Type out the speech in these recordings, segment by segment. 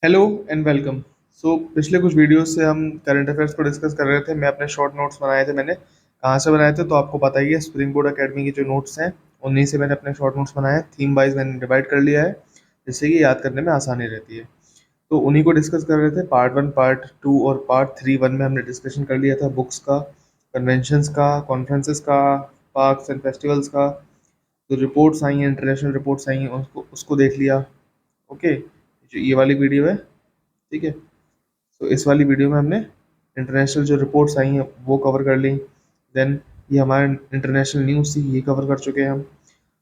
Hello and welcome. पिछले कुछ videos से हम करंट अफेयर्स को डिस्कस कर रहे थे। मैं अपने शॉर्ट नोट्स बनाए थे। मैंने कहाँ से बनाए थे तो आपको पता ही है, स्प्रिंग बोर्ड एकेडमी की जो नोट्स हैं उन्हीं से मैंने अपने शॉर्ट नोट्स बनाए हैं। थीम वाइज मैंने डिवाइड कर लिया है जिससे कि याद करने में आसानी रहती है। तो उन्हीं को डिस्कस कर रहे थे। पार्ट वन, पार्ट टू और पार्ट थ्री। वन में हमने डिस्कशन कर लिया था बुक्स का, कन्वेंशंस का, कॉन्फ्रेंसेस का, पार्क्स एंड फेस्टिवल्स का। जो रिपोर्ट्स आई हैं, इंटरनेशनल रिपोर्ट्स आई हैं, उसको उसको देख लिया। ओके, जो ये वाली वीडियो है, ठीक है। तो इस वाली वीडियो में हमने इंटरनेशनल जो रिपोर्ट्स आई हैं वो कवर कर ली। देन ये हमारे इंटरनेशनल न्यूज़ थी, ये कवर कर चुके हैं हम।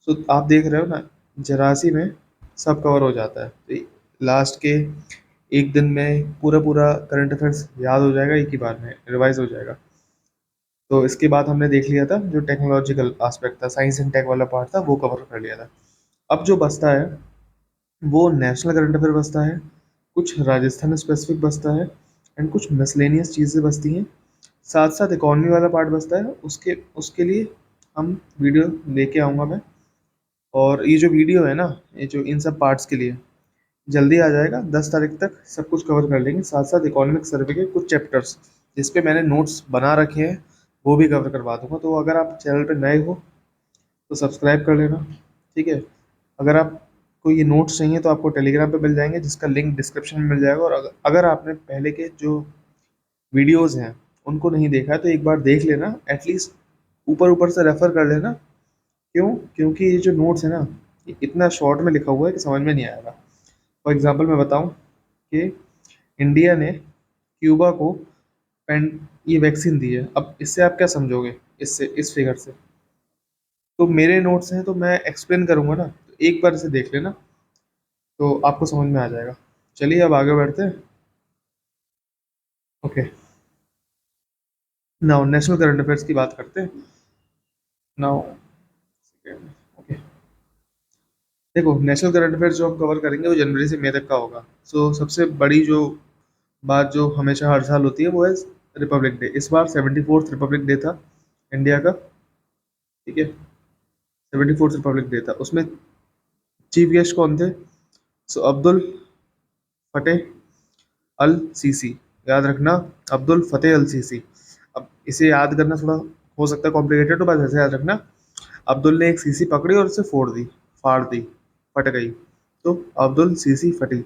तो आप देख रहे हो ना, जरासी में सब कवर हो जाता है। तो लास्ट के एक दिन में पूरा पूरा करंट अफेयर्स याद हो जाएगा, एक ही बार में रिवाइज हो जाएगा। तो इसके बाद हमने देख लिया था जो टेक्नोलॉजिकल एस्पेक्ट था, साइंस एंड टेक वाला पार्ट था, वो कवर कर लिया था। अब जो बचता है वो नेशनल करंट अफेयर बचता है, कुछ राजस्थान स्पेसिफिक बचता है, एंड कुछ मिसलेनियस चीज़ें बचती हैं। साथ साथ इकॉनमी वाला पार्ट बचता है, उसके उसके लिए हम वीडियो लेके आऊँगा मैं। और ये जो वीडियो है ना, ये जो इन सब पार्ट्स के लिए जल्दी आ जाएगा, 10 तारीख तक सब कुछ कवर कर लेंगे। साथ साथ इकोनॉमिक सर्वे के कुछ चैप्टर्स जिस पे मैंने नोट्स बना रखे हैं वो भी कवर करवा दूंगा। तो अगर आप चैनल पे नए हो तो सब्सक्राइब कर लेना, ठीक है। अगर आपको ये नोट्स चाहिए तो आपको टेलीग्राम पे मिल जाएंगे, जिसका लिंक डिस्क्रिप्शन में मिल जाएगा। और अगर आपने पहले के जो वीडियोज़ हैं उनको नहीं देखा है तो एक बार देख लेना, एटलीस्ट ऊपर ऊपर से रेफर कर लेना। क्यों? क्योंकि ये जो नोट्स है ना, ये इतना शॉर्ट में लिखा हुआ है कि समझ में नहीं आएगा। फॉर एग्जांपल मैं बताऊं कि इंडिया ने क्यूबा को पेन ये वैक्सीन दी है। अब इससे आप क्या समझोगे, इससे इस फिगर से? तो मेरे नोट्स हैं तो मैं एक्सप्लेन करूंगा ना, तो एक बार इसे देख लेना तो आपको समझ में आ जाएगा। चलिए अब आगे बढ़ते हैं। Okay, now national current affairs की बात करते हैं। नाउ ओके, देखो नेशनल करंट अफेयर्स जो हम कवर करेंगे वो जनवरी से मई तक का होगा। सबसे बड़ी जो बात जो हमेशा हर साल होती है वो है रिपब्लिक डे। इस बार 74th रिपब्लिक डे था इंडिया का, ठीक है। 74th रिपब्लिक डे था, उसमें चीफ गेस्ट कौन थे? अब्दुल फतेह अल सीसी। याद रखना, अब्दुल फतेह अल सीसी। अब इसे याद करना थोड़ा हो सकता है कॉम्प्लिकेटेड, तो बस ऐसे याद रखना। अब्दुल ने एक सीसी पकड़ी और उसे फोड़ दी, फाड़ दी, फट गई। तो अब्दुल सीसी फटी।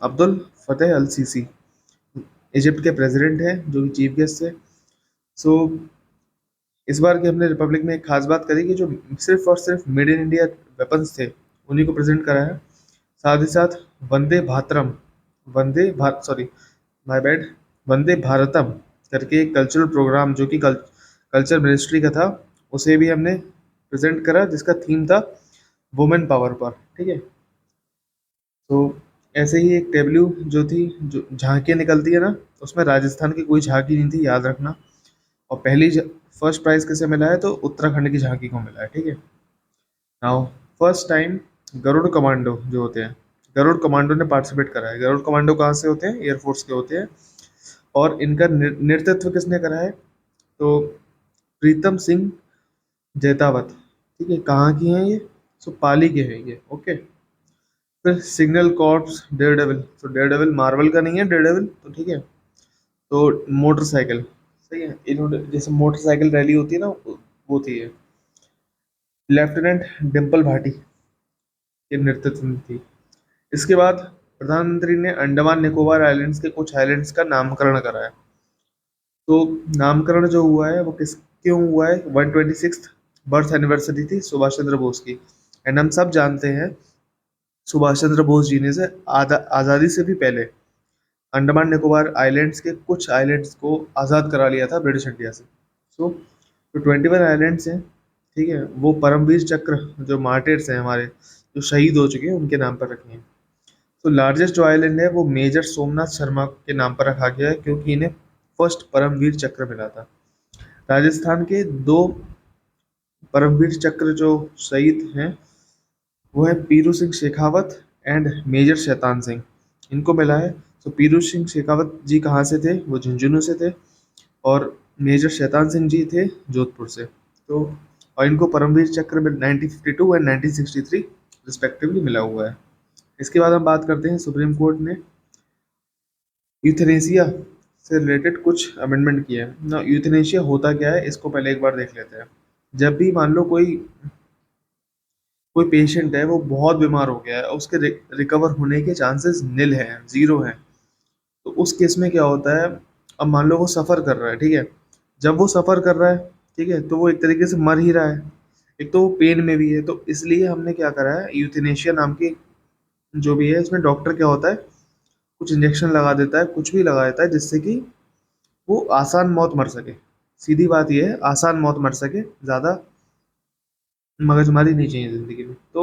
अब्दुल फतेह अल सीसी इजिप्ट के प्रेसिडेंट हैं जो कि चीफ गेस्ट थे। सो इस बार की हमने रिपब्लिक में एक खास बात करी कि जो सिर्फ और सिर्फ मेड इन इंडिया वेपन्स थे उन्हीं को प्रेजेंट करा है। साथ ही साथ वंदे Bharatam, Vande Bharat, sorry my bad, वंदे भारतम करके एक कल्चरल प्रोग्राम जो कि कल्चर मिनिस्ट्री का था, उसे भी हमने प्रेजेंट करा, जिसका थीम था वुमेन पावर पर, ठीक है। तो ऐसे ही एक टेबल्यू जो थी, जो झांकियाँ निकलती है ना, उसमें राजस्थान की कोई झांकी नहीं थी, याद रखना। और फर्स्ट प्राइज किसे मिला है तो उत्तराखंड की झांकी को मिला है, ठीक है। Now first time Garud commando जो होते हैं, गरुड़ कमांडो ने पार्टिसिपेट करा है। गरुड़ कमांडो कहाँ से होते हैं? एयरफोर्स के होते हैं। और इनका नेतृत्व किसने करा है? तो प्रीतम सिंह जैतावत, ठीक है। कहाँ की हैं ये? पाली के हैं ये, ओके। फिर signal corps daredevil. Daredevil Marvel का नहीं है, डेयर डेविल तो, ठीक है। तो मोटरसाइकिल, सही है। इन्होंने जैसे मोटरसाइकिल रैली होती है ना, वो थी ये। लेफ्टिनेंट डिम्पल भाटी के नेतृत्व में थी। इसके बाद प्रधानमंत्री ने अंडमान निकोबार आइलैंड्स के कुछ आइलैंड्स का नामकरण करा है। तो नामकरण जो हुआ है वो किस क्यों हुआ है? 126th बर्थ एनिवर्सरी थी सुभाष चंद्र बोस की। एंड हम सब जानते हैं सुभाष चंद्र बोस जी ने से आज़ादी से भी पहले अंडमान निकोबार आइलैंड्स के कुछ आइलैंड्स को आज़ाद करा लिया था ब्रिटिश इंडिया से। जो 21 आइलैंड्स हैं, ठीक है, वो परमवीर चक्र जो मार्टिर्स हैं हमारे, जो शहीद हो चुके हैं, उनके नाम पर रखे हैं। तो लार्जेस्ट जो आइलैंड है वो मेजर सोमनाथ शर्मा के नाम पर रखा गया है, क्योंकि इन्हें फर्स्ट परमवीर चक्र मिला था। राजस्थान के दो परमवीर चक्र जो शहीद हैं वो है पीरू सिंह शेखावत एंड मेजर शैतान सिंह, इनको मिला है। पीरू सिंह शेखावत जी कहाँ से थे? वो झुंझुनू से थे। और मेजर शैतान सिंह जी थे जोधपुर से। तो और इनको परमवीर चक्र में 1952 एंड 1963 रिस्पेक्टिवली मिला हुआ है। इसके बाद हम बात करते हैं सुप्रीम कोर्ट ने यूथनेसिया से रिलेटेड कुछ अमेंडमेंट किया है ना। यूथनेशिया होता क्या है इसको पहले एक बार देख लेते हैं। जब भी मान लो कोई कोई पेशेंट है वो बहुत बीमार हो गया है, उसके रिकवर होने के चांसेस निल हैं, जीरो हैं, तो उस केस में क्या होता है, अब मान लो वो सफ़र कर रहा है, ठीक है, जब वो सफ़र कर रहा है, ठीक है, तो वो एक तरीके से मर ही रहा है, एक तो वो पेन में भी है, तो इसलिए हमने क्या करा है, यूथनेशिया नाम की जो भी है, इसमें डॉक्टर क्या होता है, कुछ इंजेक्शन लगा देता है, कुछ भी लगा देता है जिससे कि वो आसान मौत मर सके। सीधी बात ये है, आसान मौत मर सके, ज़्यादा मगजमारी नहीं चाहिए ज़िंदगी में। तो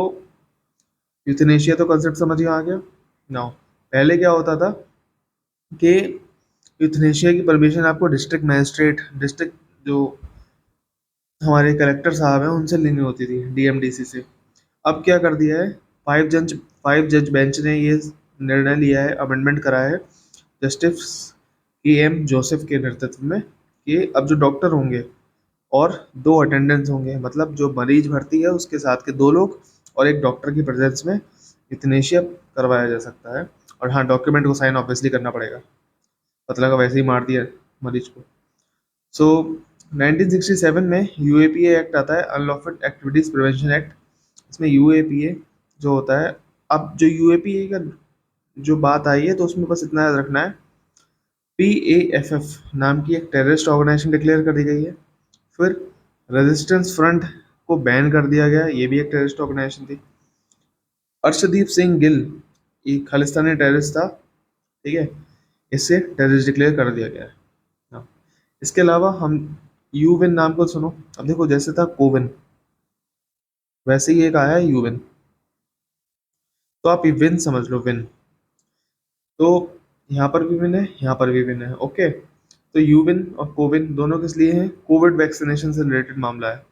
यूथनेशिया तो कंसेप्ट समझ में आ गया। नाउ पहले क्या होता था कि यूथनेशिया की परमिशन आपको डिस्ट्रिक्ट मजिस्ट्रेट, डिस्ट्रिक्ट जो हमारे कलेक्टर साहब हैं उनसे लेनी होती थी, डीएमडीसी से। अब क्या कर दिया है, फाइव जज बेंच ने ये निर्णय लिया है, अमेंडमेंट करा है जस्टिस एम जोसेफ के नेतृत्व में, कि अब जो डॉक्टर होंगे और दो अटेंडेंट्स होंगे, मतलब जो मरीज भर्ती है उसके साथ के दो लोग और एक डॉक्टर की प्रेजेंस में यूथनेशिया करवाया जा सकता है। और हाँ, डॉक्यूमेंट को साइन ऑब्वियसली करना पड़ेगा, पता लगा वैसे ही मार दिया मरीज को। सो 1967 में यूएपीए एक्ट आता है, अनलॉफुल एक्टिविटीज प्रिवेंशन एक्ट। इसमें यूएपीए जो होता है, अब जो यूएपीए का जो बात आई है तो उसमें बस इतना याद रखना है, पीएएफएफ नाम की एक टेररिस्ट ऑर्गेनाइजेशन डिक्लेयर कर दी गई है। फिर रेजिस्टेंस फ्रंट को बैन कर दिया गया, ये भी एक टेररिस्ट ऑर्गेनाइजेशन थी। अर्शदीप सिंह गिल एक खालिस्तानी टेररिस्ट था, ठीक है, इसे टेररिस्ट डिक्लेयर कर दिया गया है। हाँ। इसके अलावा हम यूविन नाम को सुनो। अब देखो, जैसे था कोविन वैसे ही एक आया है यूविन, तो आप ये विन समझ लो, विन। तो यहाँ पर भी विन है, यहाँ पर भी विन है, ओके। तो यूविन और कोविन दोनों किस लिए हैं, कोविड वैक्सीनेशन से रिलेटेड मामला है।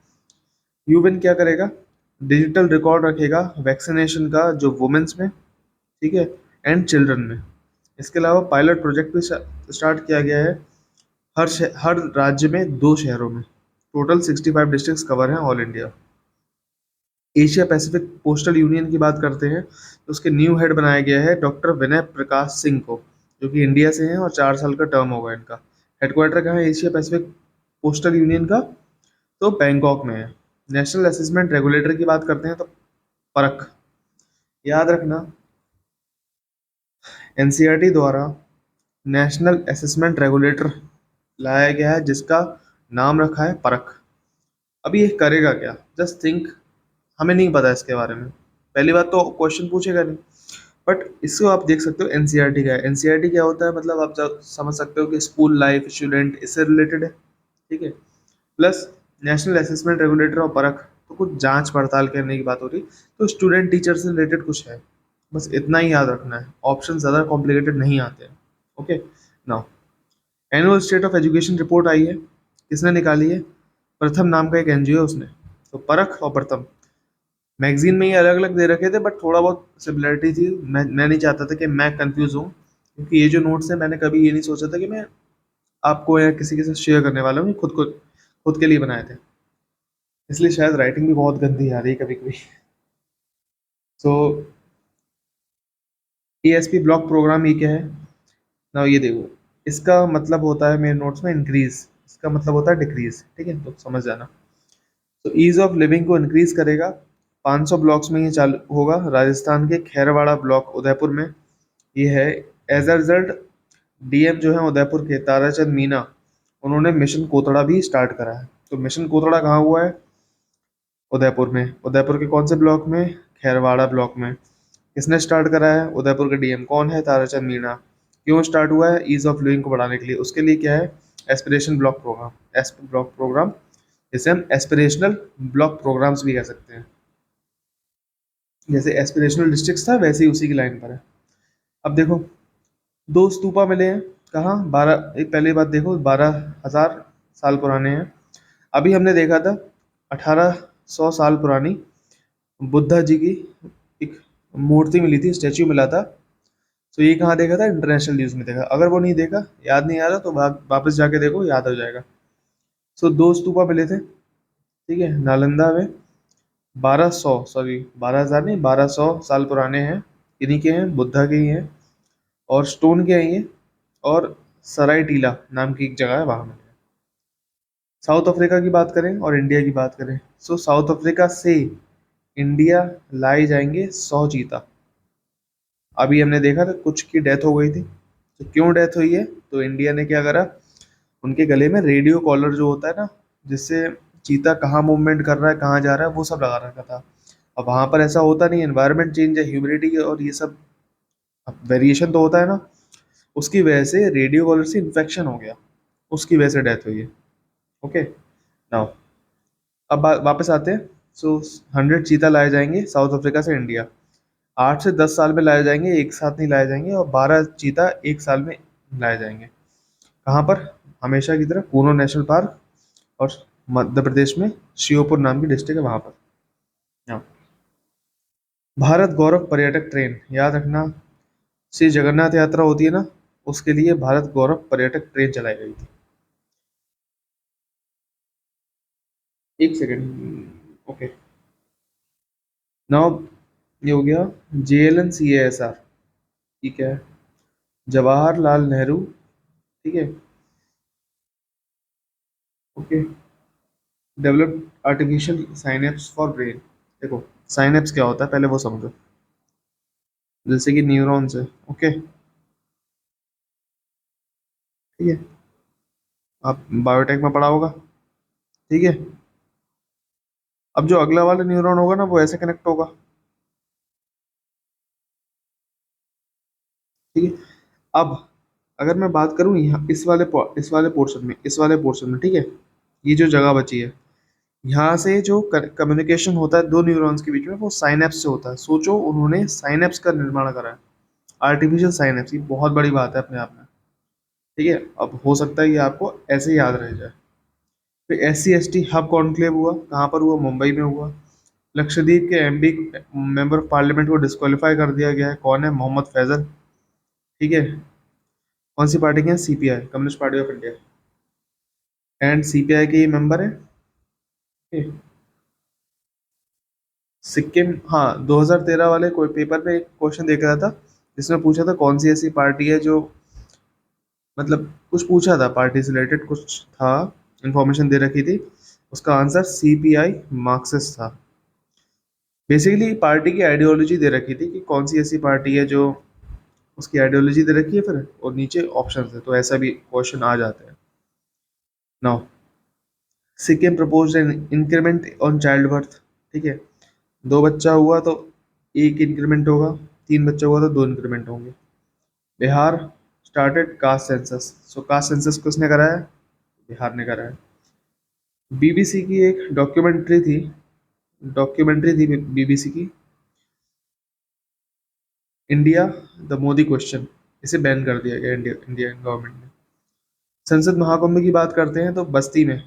यूविन क्या करेगा, डिजिटल रिकॉर्ड रखेगा वैक्सीनेशन का, जो वुमेन्स में, ठीक है, एंड चिल्ड्रन में। इसके अलावा पायलट प्रोजेक्ट भी स्टार्ट किया गया है हर राज्य में, दो शहरों में। टोटल 65 डिस्ट्रिक्ट्स कवर हैं all India. Asia Pacific postal union की बात करते हैं तो उसके न्यू हेड बनाया गया है डॉक्टर विनय प्रकाश सिंह को, जो कि इंडिया से हैं और 4 साल का टर्म होगा इनका। हेडक्वार्टर कहाँ है एशिया पैसिफिक पोस्टल यूनियन का, तो बैंकॉक में है। नेशनल असेसमेंट रेगुलेटर की बात करते हैं तो परख, याद रखना, एनसीईआरटी द्वारा नेशनल असेसमेंट रेगुलेटर लाया गया है जिसका नाम रखा है परख। अभी ये करेगा क्या, जस्ट थिंक, हमें नहीं पता इसके बारे में, पहली बात तो क्वेश्चन पूछेगा नहीं, बट इसको आप देख सकते हो एनसीईआरटी का है। एनसीईआरटी क्या होता है, मतलब आप समझ सकते हो कि स्कूल लाइफ, स्टूडेंट, इससे रिलेटेड है, ठीक है। प्लस नेशनल असेसमेंट रेगुलेटर और परख, तो कुछ जांच पड़ताल करने की बात हो रही, तो स्टूडेंट टीचर से रिलेटेड कुछ है, बस इतना ही याद रखना है, ऑप्शन ज़्यादा कॉम्प्लिकेटेड नहीं आते हैं, okay. Now annual state of education report आई है, किसने निकाली है, प्रथम नाम का एक एनजीओ है उसने। तो परख और प्रथम मैगजीन में ये अलग अलग दे रखे थे, बट थोड़ा बहुत सिमिलरिटी थी। मैं नहीं चाहता था कि मैं कंफ्यूज हूँ, क्योंकि ये जो नोट्स है मैंने कभी ये नहीं सोचा था कि मैं आपको या किसी के साथ शेयर करने वाला हूँ, ये खुद के लिए बनाए थे, इसलिए शायद राइटिंग भी बहुत गंदी आ रही है कभी कभी। सो एएसपी ब्लॉक प्रोग्राम ये क्या है ना, ये देखो, इसका मतलब होता है मेरे नोट्स में इंक्रीज, इसका मतलब होता है डिक्रीज, ठीक है, तो समझ जाना। तो ईज ऑफ लिविंग को इंक्रीज करेगा, 500 ब्लॉक्स में ये चालू होगा, राजस्थान के खैरवाड़ा ब्लॉक उदयपुर में ये है। एज अ रिजल्ट डीएम जो है उदयपुर के ताराचंद मीना, उन्होंने मिशन कोतड़ा भी स्टार्ट करा है। तो मिशन कोतड़ा कहाँ हुआ है, उदयपुर में। उदयपुर के कौन से ब्लॉक में, खैरवाड़ा ब्लॉक में। किसने स्टार्ट करा है, उदयपुर के डीएम कौन है, ताराचंद मीना। क्यों स्टार्ट हुआ है, ईज ऑफ लिविंग को बढ़ाने के लिए, उसके लिए क्या है, aspiration block program, asp block program, जिसे हम एस्पिरेशनल ब्लॉक प्रोग्राम्स भी कह सकते हैं। जैसे एस्पिरेशनल डिस्ट्रिक्ट था वैसे ही उसी की लाइन पर है। अब देखो, दो स्तूपा मिले हैं, कहाँ, एक पहली बात देखो, 12,000 साल पुराने हैं। अभी हमने देखा था 1800 साल पुरानी बुद्धा जी की एक मूर्ति मिली थी, स्टैच्यू मिला था। तो ये कहाँ देखा था, इंटरनेशनल न्यूज़ में देखा। अगर वो नहीं देखा, याद नहीं आ रहा, तो वापस जाके देखो, याद हो जाएगा। सो दो स्तूपा मिले थे, ठीक है, नालंदा में। 1200 नहीं, 1200 साल पुराने हैं, इन्हीं के हैं, बुद्धा के ही हैं। और स्टोन के हैं ये, और सराय टीला नाम की एक जगह है, वहां मिले। साउथ अफ्रीका की बात करें और इंडिया की बात करें, सो साउथ अफ्रीका से इंडिया लाए जाएंगे 100 चीता। अभी हमने देखा था कुछ की डेथ हो गई थी, तो क्यों डेथ हुई है, तो इंडिया ने क्या करा, उनके गले में रेडियो कॉलर जो होता है ना, जिससे चीता कहाँ मूवमेंट कर रहा है, कहाँ जा रहा है, वो सब लगा रखा था। अब वहां पर ऐसा होता नहीं, एनवायरनमेंट चेंज है, ह्यूमिडिटी और ये सब वेरिएशन तो होता है ना, उसकी वजह से रेडियो कॉलर से इन्फेक्शन हो गया, उसकी वजह से डेथ हुई है। ओके, नाउ अब वापस आते हैं। सो 100 चीता लाए जाएंगे साउथ अफ्रीका से इंडिया। 8 से 10 साल में लाए जाएंगे, एक साथ नहीं लाए जाएंगे, और 12 चीता एक साल में लाए जाएंगे। कहाँ पर, हमेशा की तरह कूनो नेशनल पार्क, और मध्य प्रदेश में श्योपुर नाम की डिस्ट्रिक्ट है वहां पर। हाँ। भारत गौरव पर्यटक ट्रेन, याद रखना, श्री जगन्नाथ यात्रा होती है ना, उसके लिए भारत गौरव पर्यटक ट्रेन चलाई गई थी। एक सेकेंड, ओके। नाउ ये हो गया JLN CASR, ठीक है, जवाहरलाल नेहरू, ठीक है, okay, develop artificial synapse for brain. देखो, साइनेप्स क्या होता है पहले वो समझो, जैसे कि न्यूरॉन्स है। ओके, ठीक है, आप बायोटेक में पढ़ा होगा, ठीक है। अब जो अगला वाला न्यूरॉन होगा ना, वो ऐसे कनेक्ट होगा, ठीक है। अब अगर मैं बात करूं यहाँ इस वाले पोर्शन में, ठीक है, ये जो जगह बची है, यहाँ से जो कम्युनिकेशन होता है दो न्यूरॉन्स के बीच में, वो साइनेप्स से होता है। सोचो, उन्होंने साइनेप्स का निर्माण करा है, आर्टिफिशियल साइनेप्स, ये बहुत बड़ी बात है अपने आप में, ठीक है। अब हो सकता है ये आपको ऐसे ही याद रह जाए। फिर SC ST हब कॉन्क्लेव हुआ, कहाँ पर हुआ, मुंबई में हुआ। लक्षद्वीप के MB मेंबर ऑफ पार्लियामेंट को डिस्क्वालीफाई कर दिया गया है, कौन है, मोहम्मद फैजल, ठीक है। कौन सी पार्टी के हैं, CPI, communist party of India, and CPI के ये मेंबर है। ठीक है। सिक्किम, हाँ, 2013 वाले कोई पेपर में एक क्वेश्चन देख रहा था, जिसमें पूछा था कौन सी ऐसी पार्टी है जो, मतलब कुछ पूछा था पार्टी से रिलेटेड कुछ था, इंफॉर्मेशन दे रखी थी, उसका आंसर CPI मार्क्सिस्ट था। बेसिकली पार्टी की आइडियोलॉजी दे रखी थी कि कौन सी ऐसी पार्टी है जो, उसकी आइडियोलॉजी दे रखी है फिर, और नीचे ऑप्शन है, तो ऐसा भी क्वेश्चन आ जाता है। Now, Sikkim propose an increment on child birth, ठीक है, 2 बच्चा हुआ तो एक इंक्रीमेंट होगा, 3 बच्चा हुआ तो 2 इंक्रीमेंट होंगे। बिहार स्टार्टेड कास्ट सेंसस, सो कास्ट सेंसस किसने कराया, बिहार ने कराया। BBC की एक डॉक्यूमेंट्री थी BBC की, इंडिया द मोदी क्वेश्चन, इसे बैन कर दिया गया इंडियन गवर्नमेंट ने। संसद महाकुंभ की बात करते हैं तो बस्ती में,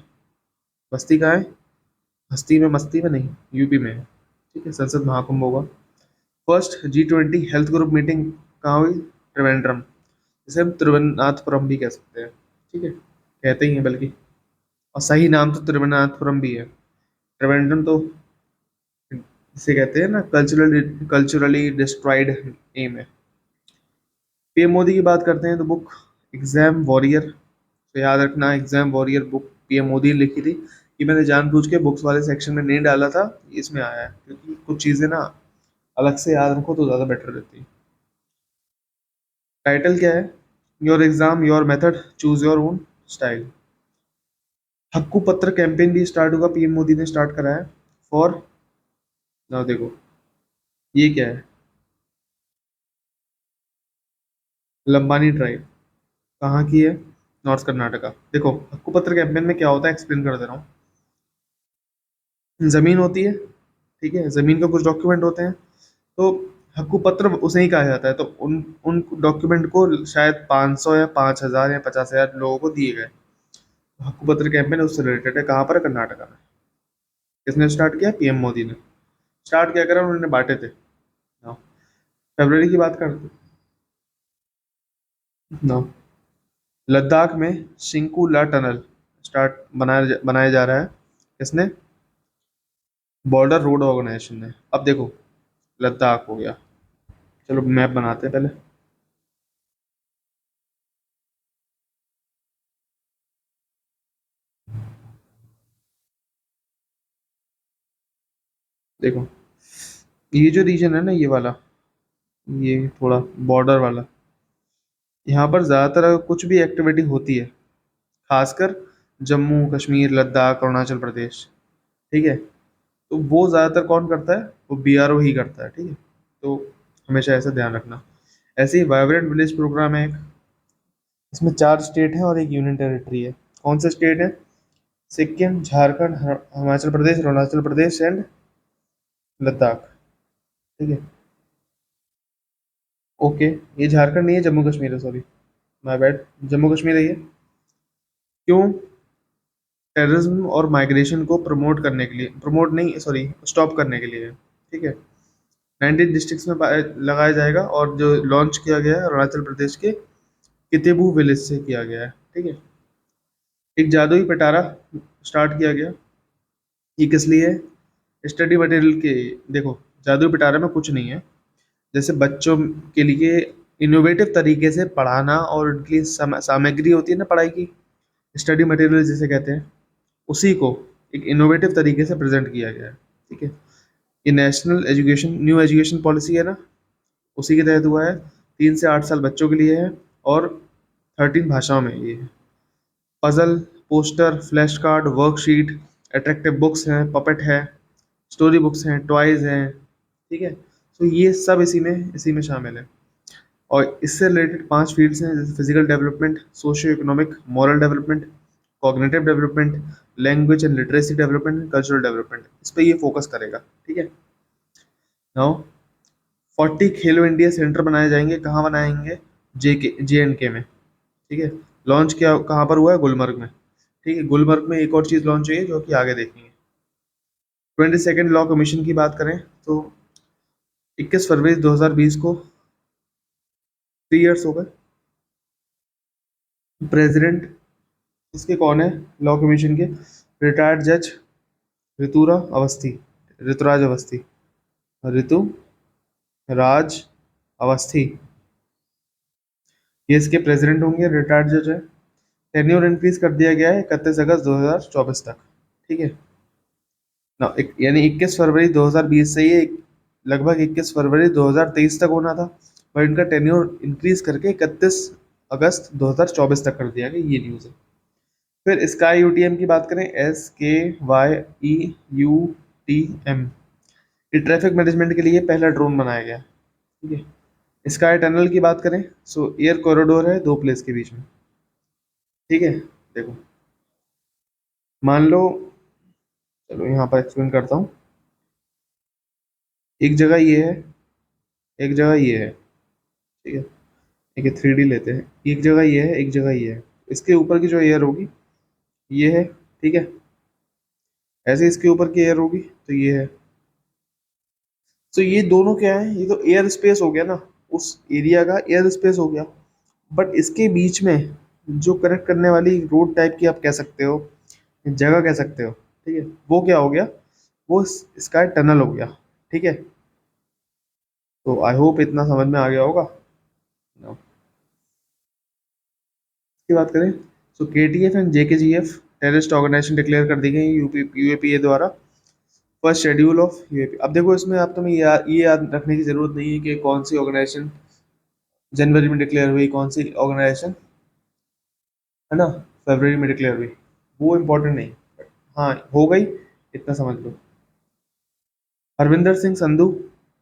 बस्ती कहाँ है, हस्ती में मस्ती में नहीं, UP में है, ठीक है, संसद महाकुंभ होगा। First G20 health group meeting कहाँ हुई, त्रिवेंद्रम, जिसे हम त्रिवेंद्रनाथपुरम भी कह सकते हैं, ठीक है, कहते ही हैं बल्कि, और सही नाम तो त्रिवेंद्रनाथपुरम भी है। त्रिवेंद्रम तो जिसे कहते हैं ना, कल्चरली डिस्ट्रॉइड एम है। PM मोदी की बात करते हैं तो बुक एग्जाम वॉरियर, तो याद रखना, exam warrior book PM Modi ने लिखी थी। ये मैंने जानबूझ के बुक्स वाले सेक्शन में नहीं डाला था, इसमें आया है, क्योंकि कुछ चीज़ें ना अलग से याद रखो तो ज़्यादा बेटर रहती है। टाइटल क्या है, your exam your method choose your own style. Hakku पत्र कैंपेन भी स्टार्ट होगा, PM मोदी ने स्टार्ट करा है, फॉर, ना देखो, ये क्या है, लंबानी ट्राइब, कहाँ की है, नॉर्थ कर्नाटका। देखो, हक्कू पत्र कैंपेन में क्या होता है, एक्सप्लेन कर दे रहा हूँ। जमीन होती है, ठीक है, जमीन का कुछ डॉक्यूमेंट होते हैं, तो हक्कू पत्र उसे ही कहा जाता है, तो उन उन डॉक्यूमेंट को शायद 500 या 5,000 या 50,000 लोगों को दिए गए। हक्कू पत्र कैंपेन उससे रिलेटेड है, कहाँ पर है, कर्नाटका में। किसने स्टार्ट किया, PM मोदी ने स्टार्ट किया, करा उन्होंने, बांटे थे। हाँ। फरवरी की बात करते, नो, लद्दाख में शिंकू ला टनल बनाया जा रहा है, किसने, बॉर्डर रोड ऑर्गेनाइजेशन ने। अब देखो, लद्दाख हो गया, चलो मैप बनाते हैं पहले। देखो, ये जो रीजन है ना, ये वाला, ये थोड़ा बॉर्डर वाला, यहाँ पर ज़्यादातर अगर कुछ भी एक्टिविटी होती है, खासकर जम्मू कश्मीर लद्दाख अरुणाचल प्रदेश, ठीक है, तो वो ज़्यादातर कौन करता है, वो बीआरओ ही करता है, ठीक है। तो हमेशा ऐसा ध्यान रखना। ऐसे ही वाइब्रेंट विलेज प्रोग्राम है एक, इसमें 4 स्टेट है और एक यूनियन टेरिटरी है। कौन से स्टेट है? सिक्किम, झारखंड, हिमाचल प्रदेश, अरुणाचल प्रदेश एंड लद्दाख, ठीक है। ओके, ये झारखंड नहीं है, जम्मू कश्मीर है, sorry, my bad, Jammu Kashmir है ये। क्यों? टेररिज्म और माइग्रेशन को प्रमोट करने के लिए, प्रमोट नहीं सॉरी, स्टॉप करने के लिए, ठीक है। 19 डिस्ट्रिक्ट्स में लगाया जाएगा, और जो लॉन्च किया गया है अरुणाचल प्रदेश के कितेबू विलेज से किया गया है, ठीक है। एक जादुई पिटारा स्टार्ट किया गया, ये किस लिए है? स्टडी मटेरियल के, देखो, जादुई पिटारा में कुछ नहीं है, जैसे बच्चों के लिए इनोवेटिव तरीके से पढ़ाना, और उनके लिए सामग्री होती है ना पढ़ाई की, स्टडी मटेरियल जिसे कहते हैं, उसी को एक इनोवेटिव तरीके से प्रेजेंट किया गया है, ठीक है। ये national education new education policy है ना, उसी के तहत हुआ है। 3 से 8 साल बच्चों के लिए है, और 13 भाषाओं में ये है। Puzzle, poster, flash card, worksheet, attractive books हैं, पपेट है, स्टोरी बुक्स हैं, टॉयज हैं, ठीक है। तो ये सब इसी में शामिल है। और इससे रिलेटेड 5 फील्ड्स हैं, जैसे physical development, socio economic, moral development, cognitive development, language and literacy development, cultural development, इस पे ये फोकस करेगा, ठीक है। नाउ 40 खेलो इंडिया सेंटर बनाए जाएंगे, कहाँ बनाएंगे? JNK में, ठीक है। लॉन्च क्या कहाँ पर हुआ है? गुलमर्ग में, ठीक है। गुलमर्ग में एक और चीज़ लॉन्च हुई है जो कि आगे देखेंगे। 22nd लॉ कमीशन की बात करें तो 21 फरवरी 2020 को 3 इयर्स हो गए। प्रेसिडेंट इसके कौन है लॉ कमीशन के? रिटायर्ड जज ऋतुरा अवस्थी, ऋतुराज अवस्थी, ऋतु राज अवस्थी, ये इसके प्रेसिडेंट होंगे, रिटायर्ड जज है। टेन्योर इंक्रीज कर दिया गया है 31 अगस्त 2024 तक, ठीक है ना। यानी 21 फरवरी 2020 से ये लगभग 21 फरवरी 2023 तक होना था, पर इनका टेन्योर इंक्रीज करके 31 अगस्त 2024 तक कर दिया गया, ये न्यूज़ है। फिर स्काई यूटीएम की बात करें, SKYEUTM, ये ट्रैफिक मैनेजमेंट के लिए पहला ड्रोन बनाया गया, ठीक है। स्काई टनल की बात करें, सो एयर कॉरिडोर है 2 प्लेस के बीच में, ठीक है। देखो, मान लो, चलो यहाँ पर एक्सप्लेन करता हूँ। एक जगह ये है, एक जगह ये है, ठीक है। एक 3D लेते हैं, एक जगह ये है, एक जगह ये है। इसके ऊपर की जो एयर होगी ये है, ठीक है। ऐसे इसके ऊपर की एयर होगी तो ये है। तो ये दोनों क्या है? ये तो एयर स्पेस हो गया ना, उस एरिया का एयर स्पेस हो गया। बट इसके बीच में जो कनेक्ट करने वाली रोड टाइप की आप कह सकते हो, जगह कह सकते हो, ठीक है, वो क्या हो गया? वो स्काई टनल हो गया, ठीक है। तो आई होप इतना समझ में आ गया होगा। No. की बात करें, so KTF and JKGF terrorist organisation declare कर दी गई UAPA द्वारा। फर्स्ट शेड्यूल ऑफ UAP, अब देखो इसमें आप तुम्हें ये याद रखने की जरूरत नहीं है कि कौन सी ऑर्गेनाइजेशन जनवरी में डिक्लेयर हुई, कौन सी ऑर्गेनाइजेशन है ना फरवरी में डिक्लेयर हुई, वो इम्पोर्टेंट नहीं। हाँ, हो गई, इतना समझ लो। हरविंदर सिंह संधू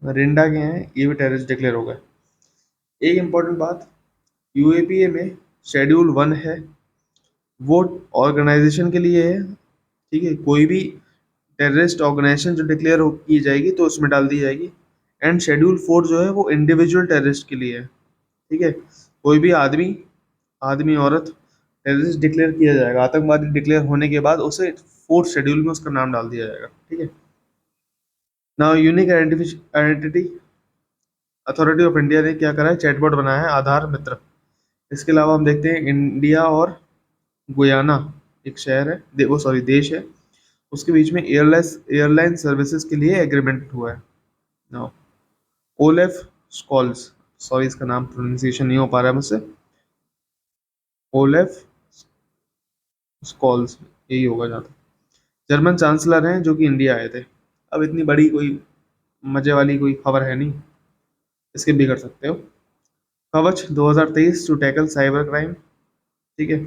रिंडा के हैं, ये भी टेररिस्ट डिक्लेयर हो गए। एक इम्पोर्टेंट बात, UAPA में शेड्यूल 1 है, वो ऑर्गेनाइजेशन के लिए है, ठीक है। कोई भी टेररिस्ट ऑर्गेनाइजेशन जो डिक्लेयर की जाएगी तो उसमें डाल दी जाएगी। एंड शेड्यूल 4 जो है वो इंडिविजुअल टेररिस्ट के लिए है, ठीक है। कोई भी आदमी, आदमी औरत टेररिस्ट डिक्लेयर किया जाएगा, आतंकवादी डिक्लेयर होने के बाद उसे 4th शेड्यूल में उसका नाम डाल दिया जाएगा, ठीक है। Now unique identity authority of India ने क्या करा है? चैटबॉट बनाया है, आधार मित्र। इसके अलावा हम देखते हैं इंडिया और गुयाना, एक शहर है, वो सॉरी देश है, उसके बीच में एयरलाइन सर्विसेज के लिए एग्रीमेंट हुआ है। नाउ ओलेफ स्कॉल्स, सॉरी इसका नाम प्रोनाउंसिएशन नहीं हो पा रहा है मुझसे, ओलेफ स्कॉल्स, यही होगा जहाँ तक। जर्मन चांसलर हैं जो कि इंडिया आए थे, अब इतनी बड़ी कोई मजे वाली कोई खबर है नहीं, स्किप भी कर सकते हो। कवच 2023 टू टैकल साइबर क्राइम, ठीक है।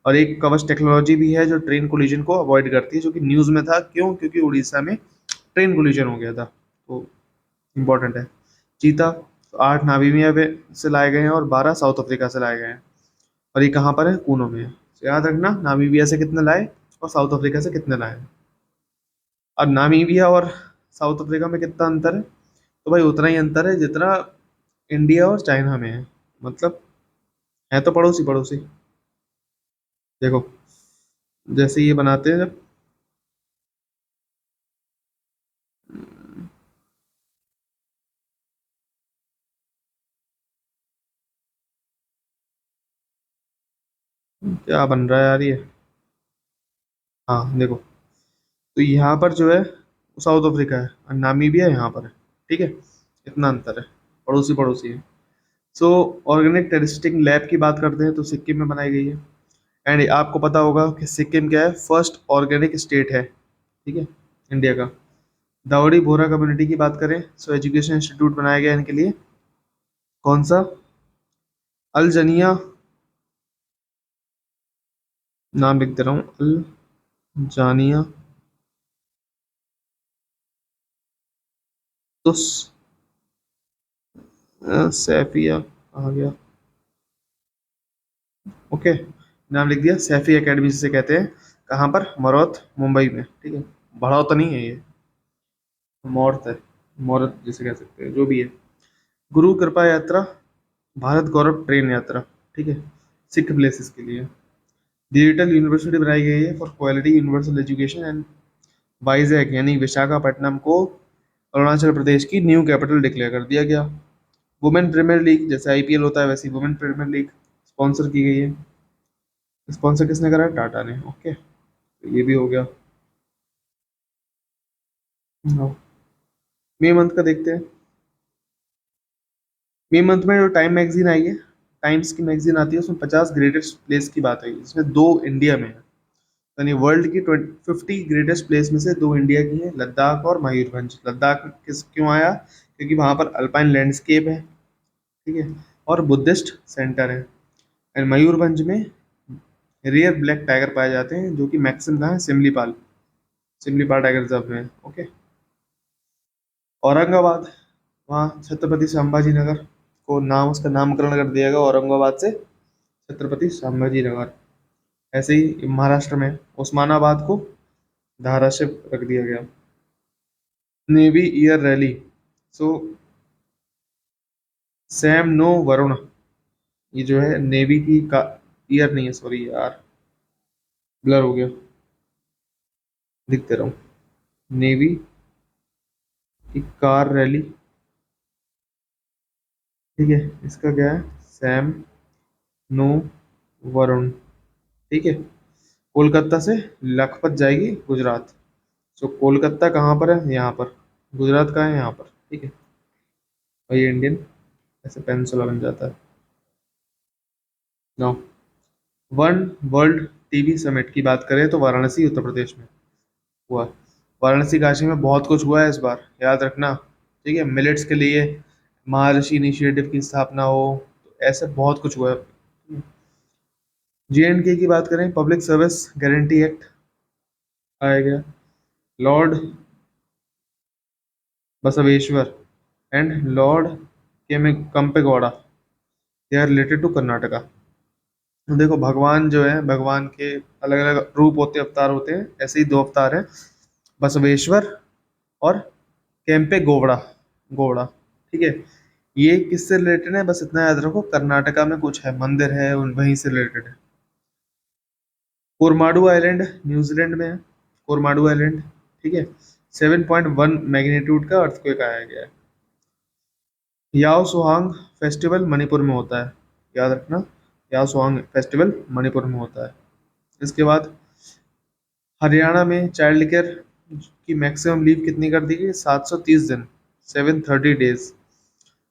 और एक कवच टेक्नोलॉजी भी है जो ट्रेन कोलिजन को अवॉइड करती है, जो कि न्यूज़ में था, क्यों? क्योंकि उड़ीसा में ट्रेन कोलिजन हो गया था, तो इम्पोर्टेंट है। चीता 8 नामीबिया से लाए गए हैं और 12 साउथ अफ्रीका से लाए गए हैं, और ये कहाँ पर है? कूनो में है। तो याद रखना, नामीबिया से कितने लाए और साउथ अफ्रीका से कितने लाए। अब नामीबिया और साउथ अफ्रीका में कितना अंतर है? तो भाई उतना ही अंतर है जितना इंडिया और चाइना में है, मतलब है तो पड़ोसी पड़ोसी। देखो, जैसे ये बनाते हैं जब, क्या बन रहा है यार ये? हाँ देखो, तो यहाँ पर जो है वो साउथ अफ्रीका है और नामीबिया यहाँ पर है, ठीक है। इतना अंतर है, पड़ोसी पड़ोसी है। सो ऑर्गेनिक टेस्टिंग लैब की बात करते हैं तो सिक्किम में बनाई गई है। एंड आपको पता होगा कि सिक्किम क्या है? फर्स्ट ऑर्गेनिक स्टेट है, ठीक है, इंडिया का। दावड़ी बोहरा कम्युनिटी की बात करें, सो एजुकेशन इंस्टीट्यूट बनाया गया इनके लिए। कौन सा? अल जनिया, नाम लिख दे रहा हूँ, अल जानिया तुस सैफिया आ गया, ओके, नाम लिख दिया। सैफी एकेडमी जिसे कहते हैं, कहाँ पर? मरौत, मुंबई में, ठीक है। बढ़ाओ तो नहीं है ये, मौर्त है, मौरत जिसे कह सकते हैं, जो भी है। गुरु कृपा यात्रा, भारत गौरव ट्रेन यात्रा, ठीक है, सिख प्लेसेस के लिए। डिजिटल यूनिवर्सिटी बनाई गई है for quality universal education and Vizag यानी विशाखापट्टनम को अरुणाचल प्रदेश की न्यू कैपिटल डिक्लेयर कर दिया गया। वुमेन प्रीमियर लीग, जैसे आईपीएल होता है वैसी वुमेन प्रीमियर लीग स्पॉन्सर की गई है। स्पॉन्सर किसने करा है? टाटा ने, ओके, तो ये भी हो गया। हाँ। मई मंथ का देखते हैं। मई मंथ में जो टाइम मैगजीन आई है, टाइम्स की मैगजीन आती है, उसमें 50 ग्रेटेस्ट प्लेस की बात आई है, जिसमें दो इंडिया में है। यानी वर्ल्ड की 50 ग्रेटेस्ट प्लेस में से दो इंडिया की है, लद्दाख और मयूरभंज। लद्दाख किस क्यों आया? क्योंकि वहाँ पर अल्पाइन लैंडस्केप है, ठीक है, और बुद्धिस्ट सेंटर है। एंड मयूरभंज में रेयर ब्लैक टाइगर पाए जाते हैं, जो कि मैक्सिमम कहाँ है? सिमलीपाल, सिमलीपाल टाइगर रिजर्व में है, ओके। औरंगाबाद, वहाँ छत्रपति संभाजी नगर को नाम, उसका नामकरण कर दिया गया औरंगाबाद से छत्रपति संभाजी नगर। ऐसे ही महाराष्ट्र में उस्मानाबाद को धाराशिव रख दिया गया। नेवी ईयर रैली, सो सैम नो वरुण, ये जो है नेवी की का ईयर नहीं है, सॉरी यार, ब्लर हो गया, लिखते रहा हूँ। नेवी की कार रैली, ठीक है, इसका क्या है? सैम नो वरुण, ठीक है। कोलकाता से लखपत जाएगी गुजरात। सो कोलकाता कहाँ पर है? यहाँ पर। गुजरात का है यहाँ पर, ठीक है। और ये इंडियन ऐसे पेंसिल बन जाता है। Now, one world TB summit की बात करें तो वाराणसी उत्तर प्रदेश में हुआ। वाराणसी काशी में बहुत कुछ हुआ है इस बार, याद रखना, ठीक है। मिलेट्स के लिए महर्षि इनिशिएटिव की स्थापना हो, तो ऐसे बहुत कुछ हुआ है। जेएंडके की बात करें, पब्लिक सर्विस गारंटी एक्ट आया गया। Lord Basaveshwar and lord Kempegowda, they are related to Karnataka. देखो, भगवान जो है, भगवान के अलग अलग रूप होते हैं, अवतार होते हैं, ऐसे ही दो अवतार हैं, बसवेश्वर और केम्पे गोवड़ा, गोवड़ा, ठीक है। ये किससे रिलेटेड है? बस इतना याद रखो, कर्नाटका में कुछ है, मंदिर है, वहीं से रिलेटेड है। कोरमाडू आइलैंड न्यूजीलैंड में है, कोरमाडू आइलैंड, ठीक है। 7.1 मैग्नीट्यूड का अर्थक्वेक आया गया है। याओ सुहांग फेस्टिवल मणिपुर में होता है, याद रखना, याओ सुहांग फेस्टिवल मणिपुर में होता है। इसके बाद हरियाणा में चाइल्ड केयर की मैक्सिमम लीव कितनी कर दी गई? 730 दिन, 730 डेज,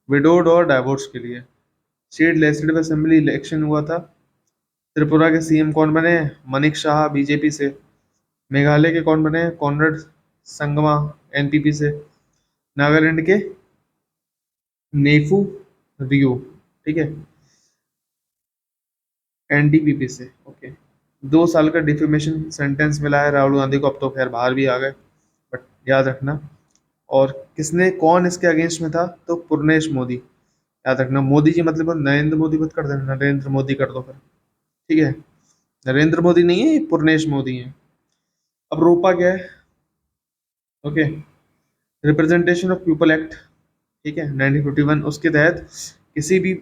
विडोड और डाइवोर्स के लिए। स्टेट लेजिस्लेटिव असेंबली इलेक्शन हुआ था। त्रिपुरा के सीएम कौन बने? मनिक शाह बीजेपी से। मेघालय के कौन बने? कॉनरेड संगमा एनपीपी से, नागालैंड के नेफू रियो, ठीक है, एनडीपीपी से। ओके, 2 साल का डिफेमेशन सेंटेंस मिला है राहुल गांधी को, अब तो खैर बाहर भी आ गए, बट याद रखना। और किसने, कौन इसके अगेंस्ट में था, तो पुरनेश मोदी। याद रखना, मोदी जी मतलब नरेंद्र मोदी मत कर देना, नरेंद्र मोदी कर दो फिर, ठीक है। नरेंद्र मोदी नहीं है, ये पुरनेश मोदी है। अब रोपा क्या है, okay, representation of people act, ठीक है, 1951, उसके तहत किसी भी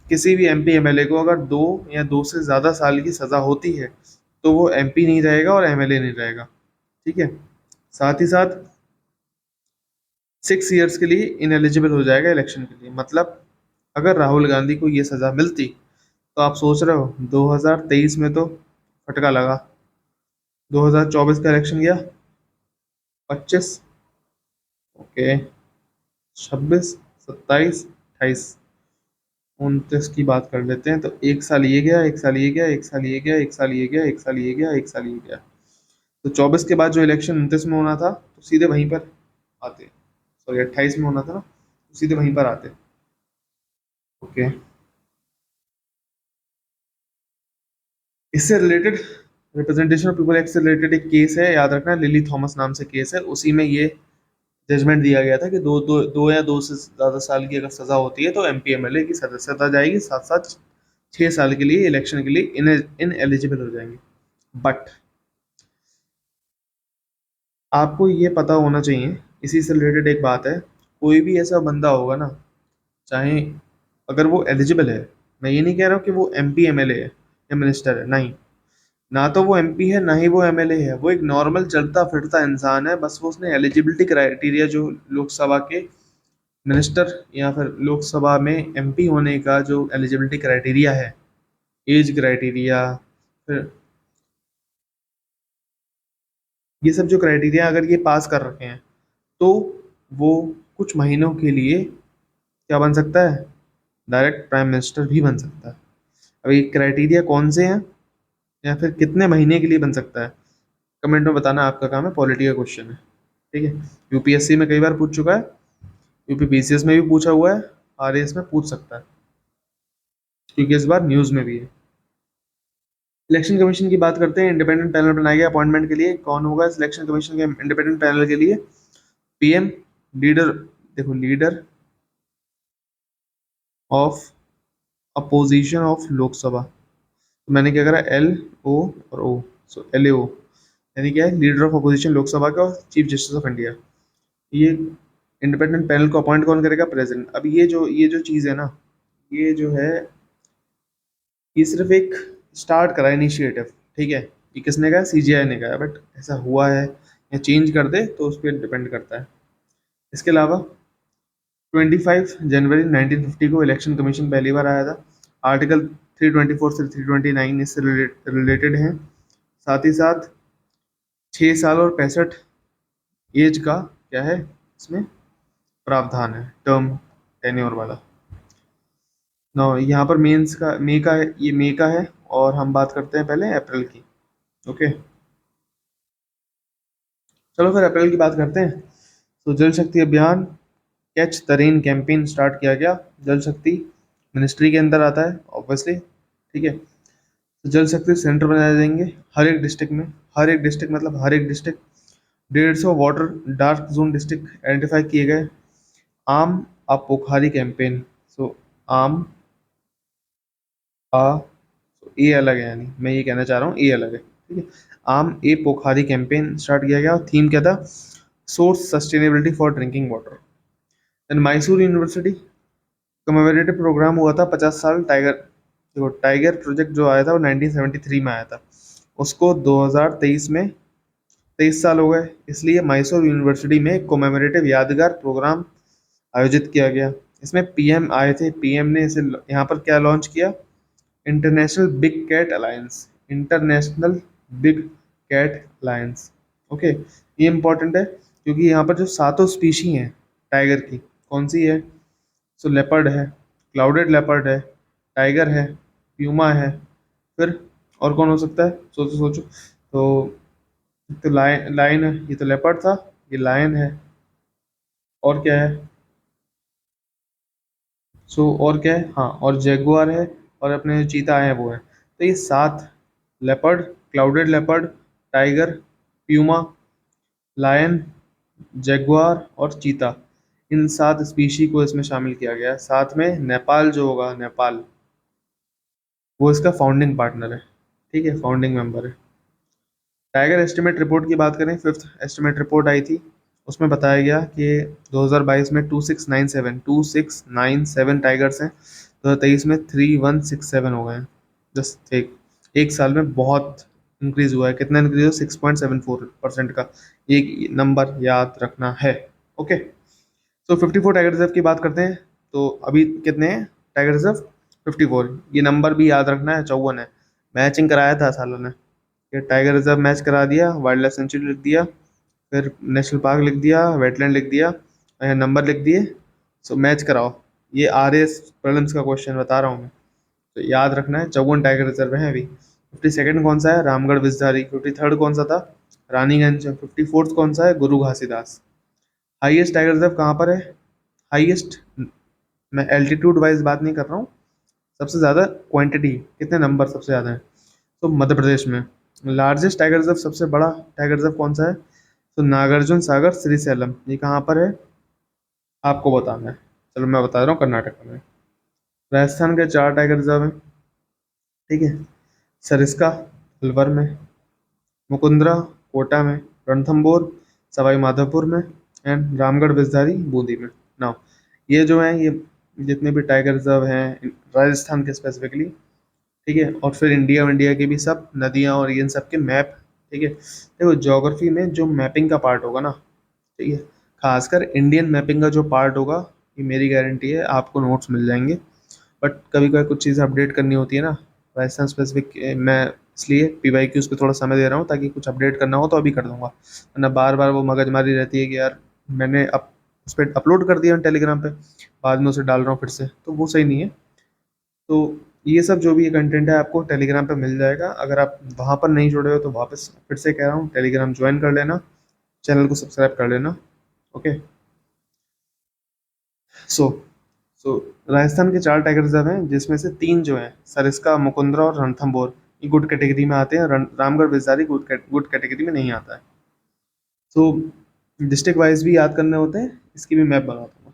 किसी भी एमपी एमएलए को अगर 2 या 2 से ज़्यादा साल की सज़ा होती है तो वो एमपी नहीं रहेगा और एमएलए नहीं रहेगा, ठीक है। साथ ही साथ 6 ईयर्स के लिए इनएलिजिबल हो जाएगा इलेक्शन के लिए। मतलब अगर राहुल गांधी को ये सज़ा मिलती तो आप सोच रहे हो 2023 में तो फटका लगा, 2024 का इलेक्शन गया, 25, ओके, 26, 27, 28, 29 की बात कर लेते हैं, तो एक साल ये गया, एक साल ये गया, एक साल ये गया, एक साल ये गया, एक साल ये गया, एक साल ये गया। तो 24 के बाद जो इलेक्शन 29 में होना था तो सीधे वहीं पर आते, सॉरी 28 में होना था ना, तो सीधे वहीं पर आते। ओके, इससे related, representation of people act से रिलेटेड एक केस है, याद रखना, लिली थॉमस नाम से केस है, उसी में ये जजमेंट दिया गया था कि 2 या 2 से ज़्यादा साल की अगर सज़ा होती है तो एमपी एमएलए की सदस्यता जाएगी, साथ साथ 6 साल के लिए इलेक्शन के लिए इन एलिजिबल हो जाएंगे। बट आपको ये पता होना चाहिए, इसी से रिलेटेड एक बात है, कोई भी ऐसा बंदा होगा ना, चाहे अगर वो एलिजिबल है, मैं ये नहीं कह रहा हूँ कि वो एमपी एमएलए है या मिनिस्टर है, नहीं, ना तो वो एमपी है ना ही वो एमएलए है, वो एक नॉर्मल चलता फिरता इंसान है, बस वो उसने एलिजिबिलिटी क्राइटेरिया जो लोकसभा के मिनिस्टर या फिर लोकसभा में एमपी होने का जो एलिजिबिलिटी क्राइटेरिया है, एज क्राइटेरिया, फिर ये सब जो क्राइटेरिया अगर ये पास कर रखे हैं तो वो कुछ महीनों के लिए क्या बन सकता है, डायरेक्ट प्राइम मिनिस्टर भी बन सकता है। अब ये क्राइटेरिया कौन से हैं या फिर कितने महीने के लिए बन सकता है, कमेंट में बताना, आपका काम है, पॉलिटी का क्वेश्चन है, ठीक है। यूपीएससी में कई बार पूछ चुका है, यूपीपीसीएस में भी पूछा हुआ है, आरएएस में पूछ सकता है, क्योंकि इस बार न्यूज़ में भी है। इलेक्शन कमीशन की बात करते हैं, इंडिपेंडेंट पैनल बनाया गया अपॉइंटमेंट के लिए, कौन होगा सिलेक्शन कमीशन के इंडिपेंडेंट पैनल के लिए, पीएम, लीडर, देखो leader of opposition of Lok Sabha, तो मैंने क्या करा, एल ओ और ओ, सो एल ए ओ, यानी क्या है, लीडर ऑफ अपोजिशन लोकसभा का और चीफ जस्टिस ऑफ इंडिया। ये इंडिपेंडेंट पैनल को अपॉइंट कौन करेगा, प्रेसिडेंट। अब ये जो चीज़ है ना, ये जो है, ये सिर्फ एक स्टार्ट करा इनिशिएटिव, ठीक है, ये किसने कहा, सीजीआई ने कहा, बट ऐसा हुआ है या चेंज कर दे तो उस पर डिपेंड करता है। इसके अलावा 25 जनवरी 1950 को इलेक्शन कमीशन पहली बार आया था, आर्टिकल 324 से 329 इससे रिलेटेड हैं। साथ ही साथ 6 साल और 65 एज का क्या है इसमें प्रावधान है, टर्म टेन्योर वाला। नो, यहाँ पर मेंस का मई का है, ये मई का है, और हम बात करते हैं पहले अप्रैल की। ओके, चलो फिर अप्रैल की बात करते हैं। तो जल शक्ति अभियान, catch the rain campaign start किया गया, जल शक्ति मिनिस्ट्री के अंदर आता है ऑब्वियसली, ठीक है। तो जल शक्ति सेंटर बनाए जाएंगे हर एक डिस्ट्रिक्ट में, हर एक डिस्ट्रिक्ट मतलब हर एक district, 150 water dark zone district identify किए गए। आम आ पोखारी कैंपेन, सो आम आ, तो ए अलग है, यानी मैं ये कहना चाह रहा हूँ ए अलग है, ठीक है। आम ए पोखारी कैंपेन स्टार्ट किया गया, थीम क्या था, source sustainability for drinking water. Then Mysore university commemorative programme हुआ था 50 साल टाइगर, देखो टाइगर प्रोजेक्ट जो आया था वो 1973 में आया था, उसको 2023 में 23 साल हो गए, इसलिए मैसूर यूनिवर्सिटी में कोमेमोरेटिव यादगार प्रोग्राम आयोजित किया गया। इसमें पीएम आए थे, पीएम ने इसे यहाँ पर क्या लॉन्च किया, international big cat alliance, international big cat alliance. Okay, ये इंपॉर्टेंट है क्योंकि यहाँ पर जो सातों स्पीशी हैं टाइगर की, कौन सी है, सो लेपर्ड है, क्लाउडेड लेपर्ड है, टाइगर है, प्यूमा है, फिर और कौन हो सकता है, सोचो सोचो, तो लायन है, ये तो लेपर्ड था, ये लायन है, और क्या है? और क्या है? हाँ, और जैगुआर है, और अपने जो चीता है वो है। तो ये 7, leopard, clouded leopard, tiger, puma, lion, jaguar और चीता, इन 7 स्पीशी को इसमें शामिल किया गया है। साथ में नेपाल जो होगा, नेपाल, वो इसका फाउंडिंग पार्टनर है। ठीक है, फाउंडिंग मेंबर है। टाइगर एस्टिमेट रिपोर्ट की बात करें, फिफ्थ एस्टिमेट रिपोर्ट आई थी, उसमें बताया गया कि 2022 में 2697 टाइगर्स हैं, 2023 में 3167 हो गए हैं। जस्ट एक साल में बहुत इंक्रीज हुआ है। कितना इंक्रीज हुआ? 6.74% का। एक नंबर याद रखना है। ओके, तो 54 टाइगर रिजर्व की बात करते हैं। तो अभी कितने हैं टाइगर रिजर्व? 54। ये नंबर भी याद रखना है, 54 है। मैचिंग कराया था सालों ने, ये टाइगर रिजर्व मैच करा दिया, वाइल्ड लाइफ सेंचुरी लिख दिया, फिर नेशनल पार्क लिख दिया, वेटलैंड लिख दिया, और यहाँ नंबर लिख दिए। सो मैच कराओ। ये RAS प्रीलिम्स का क्वेश्चन बता रहा हूँ मैं। तो याद रखना है, 54 टाइगर रिजर्व है अभी। 52nd कौन सा है? रामगढ़ विजधारी। 53rd कौन सा था? रानीगंज। 54th कौन सा है? गुरु घासीदास। हाईएस्ट टाइगर रिजर्व कहाँ पर है? हाईएस्ट, मैं एल्टीट्यूड वाइज बात नहीं कर रहा हूँ, सबसे ज़्यादा क्वांटिटी, कितने नंबर सबसे ज़्यादा है, तो मध्य प्रदेश में। लार्जेस्ट टाइगर रिजर्व, सबसे बड़ा टाइगर रिजर्व कौन सा है? तो नागार्जुन सागर श्रीशैलम, ये कहाँ पर है आपको बताना है। चलो मैं बता रहा हूँ, कर्नाटक में। राजस्थान के 4 टाइगर रिजर्व हैं। ठीक है, सरिस्का अलवर में, मुकुंदरा कोटा में, रणथंबोर सवाई माधोपुर में, एंड रामगढ़ बिजधारी बूंदी में। नाउ ये जो है, ये जितने भी टाइगर रिजर्व हैं राजस्थान के स्पेसिफिकली, ठीक है, और फिर इंडिया के भी सब नदियाँ और इन सब के मैप। ठीक है, देखो ज्योग्राफी में जो मैपिंग का पार्ट होगा ना, ठीक है, खासकर इंडियन मैपिंग का जो पार्ट होगा, ये मेरी गारंटी है आपको नोट्स मिल जाएंगे। बट कभी कभी कुछ चीज़ें अपडेट करनी होती है ना, राजस्थान स्पेसिफिक, मैं इसलिए PYQs पे थोड़ा समय दे रहा हूँ, ताकि कुछ अपडेट करना हो तो अभी कर दूंगा, वरना बार बार वो मगजमारी रहती है कि यार मैंने अब उस पर अपलोड कर दिया टेलीग्राम पे, बाद में उसे डाल रहा हूँ फिर से, तो वो सही नहीं है। तो ये सब जो भी कंटेंट है आपको टेलीग्राम पे मिल जाएगा। अगर आप वहाँ पर नहीं जुड़े हो तो वापस फिर से कह रहा हूँ, टेलीग्राम ज्वाइन कर लेना, चैनल को सब्सक्राइब कर लेना। ओके, सो सो राजस्थान के 4 टाइगर रिजर्व हैं, जिसमें से 3 जो हैं, सरिस्का, मुकुंदरा और रणथंभौर, ये गुड कैटेगरी में आते हैं। रामगढ़ बिजारी गुड कैटेगरी में नहीं आता है। सो डिस्ट्रिक्ट वाइज भी याद करने होते हैं, इसकी भी मैप बना दूंगा,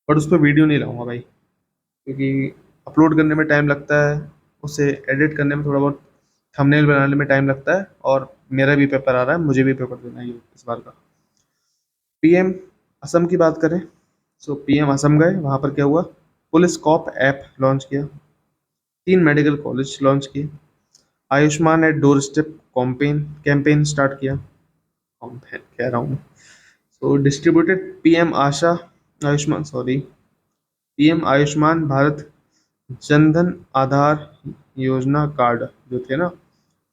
बट उस पर वीडियो नहीं लाऊंगा भाई, क्योंकि अपलोड करने में टाइम लगता है, उसे एडिट करने में थोड़ा बहुत, थंबनेल बनाने में टाइम लगता है, और मेरा भी पेपर आ रहा है, मुझे भी पेपर देना है ये इस बार का। PM असम की बात करें, PM असम गए, वहाँ पर क्या हुआ? पुलिस कॉप ऐप लॉन्च किया, 3 मेडिकल कॉलेज लॉन्च किए, Ayushman at doorstep campaign campaign start किया, कैंपेन कह रहा हूँ। डिस्ट्रीब्यूटेड PM आयुष्मान भारत जन धन आधार योजना कार्ड जो थे ना,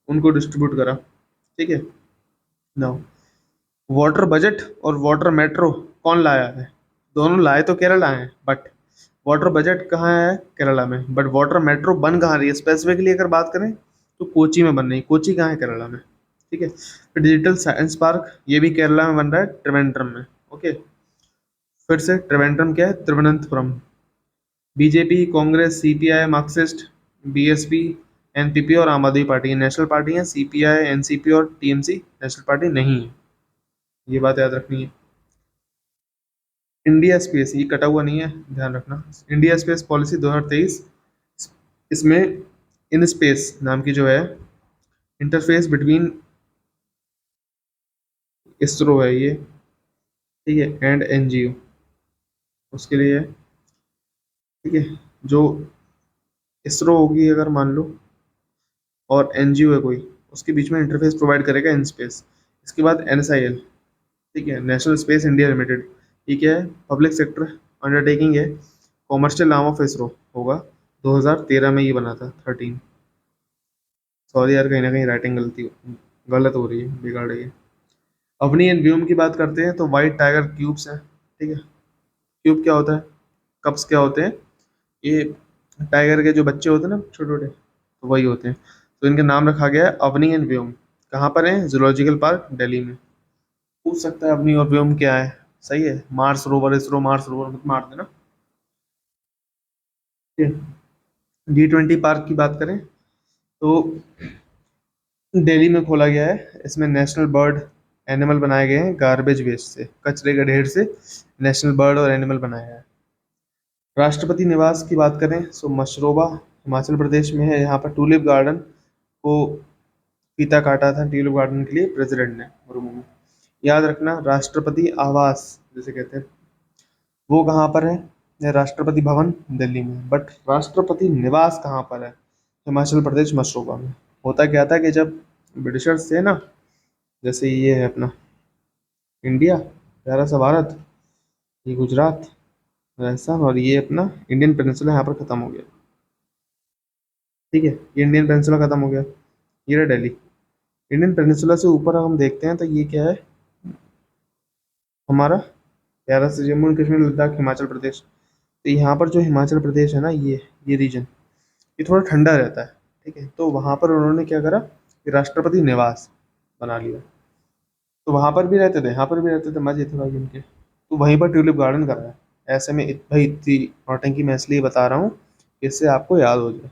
उनको डिस्ट्रीब्यूट करा। ठीक है, नाउ वाटर बजट और वाटर मेट्रो कौन लाया है? दोनों लाए तो केरला हैं, बट वाटर बजट कहाँ है? केरला में। बट वाटर मेट्रो बन कहाँ रही है स्पेसिफिकली अगर बात करें, तो कोची में बन रही है। कोची कहाँ है? केरला में। ठीक है, फिर डिजिटल साइंस पार्क, ये भी केरला में बन रहा है, त्रिवेंद्रम में। ओके, फिर से त्रिवेंद्रम क्या है? Thiruvananthapuram. BJP, Congress, CPI, Marxist, BSP, NPP और आम आदमी पार्टी नेशनल पार्टी है। CPI, NCP और TMC नेशनल पार्टी नहीं है, ये बात याद रखनी है। इंडिया स्पेस, ये कटा हुआ नहीं है, ध्यान रखना। इंडिया स्पेस पॉलिसी 2023, इसमें इन स्पेस नाम की जो है, इंटरफेस बिटवीन इसरो है ये, ठीक है, एंड NGO, उसके लिए है। ठीक है, जो इसरो होगी अगर मान लो, और NGO है कोई, उसके बीच में इंटरफेस प्रोवाइड करेगा इन स्पेस। इसके बाद NSIL, ठीक है, नेशनल स्पेस इंडिया लिमिटेड, ये क्या है? पब्लिक सेक्टर अंडरटेकिंग है, कॉमर्शियल आर्म ऑफ इसरो होगा। 2013 में ये बना था, 13। सॉरी यार, कहीं ना कहीं राइटिंग गलत हो रही है, बिगड़ रही है। अवनी एंड व्योम की बात करते हैं, तो वाइट टाइगर क्यूब्स हैं। ठीक है, क्यूब क्या होता है? कप्स क्या होते हैं? ये टाइगर के जो बच्चे होते हैं ना, छोटे छोटे, तो वही होते हैं। तो इनका नाम रखा गया है अवनी एंड व्योम। कहाँ पर है? जूलॉजिकल पार्क दिल्ली में। पूछ सकता है अवनी और व्योम क्या है, सही है, Mars rover, ISRO Mars rover मत मार देना। G20 पार्क की बात करें तो दिल्ली में खोला गया है। इसमें नेशनल बर्ड एनिमल बनाए गए हैं, गार्बेज वेस्ट से, कचरे के ढेर से नेशनल बर्ड और एनिमल बनाया है। राष्ट्रपति निवास की बात करें तो मशरोबा हिमाचल प्रदेश में है। यहाँ पर टूलिप गार्डन को फीता काटा था ट्यूलिप गार्डन के लिए प्रेसिडेंट ने मुर्मू ने। याद रखना, राष्ट्रपति आवास जिसे कहते हैं वो कहाँ पर है? ये राष्ट्रपति भवन दिल्ली में, बट राष्ट्रपति निवास कहाँ पर है? हिमाचल प्रदेश मशरोबा में। होता क्या था कि जब ब्रिटिशर्स थे ना, जैसे ये है अपना इंडिया, प्यारा सा भारत, ये गुजरात, राजस्थान, और ये अपना इंडियन पेनिनसुला यहाँ पर खत्म हो गया। ठीक है, ये इंडियन पेनिनसुला खत्म हो गया, ये रहा दिल्ली। इंडियन पेनिनसुला से ऊपर हम देखते हैं तो ये क्या है? हमारा प्यारा से जम्मू एंड कश्मीर, लद्दाख, हिमाचल प्रदेश। तो यहाँ पर जो हिमाचल प्रदेश है ना, ये रीजन, ये थोड़ा ठंडा रहता है। ठीक है, तो वहाँ पर उन्होंने क्या करा कि राष्ट्रपति निवास बना लिया। तो वहाँ पर भी रहते थे, यहाँ पर भी रहते थे, मजे थे भाई उनके। तो वहीं पर ट्यूलिप गार्डन करा है। ऐसे में भाई इतनी नौटंकी मैं इसलिए बता रहा हूँ, इससे आपको याद हो जाए।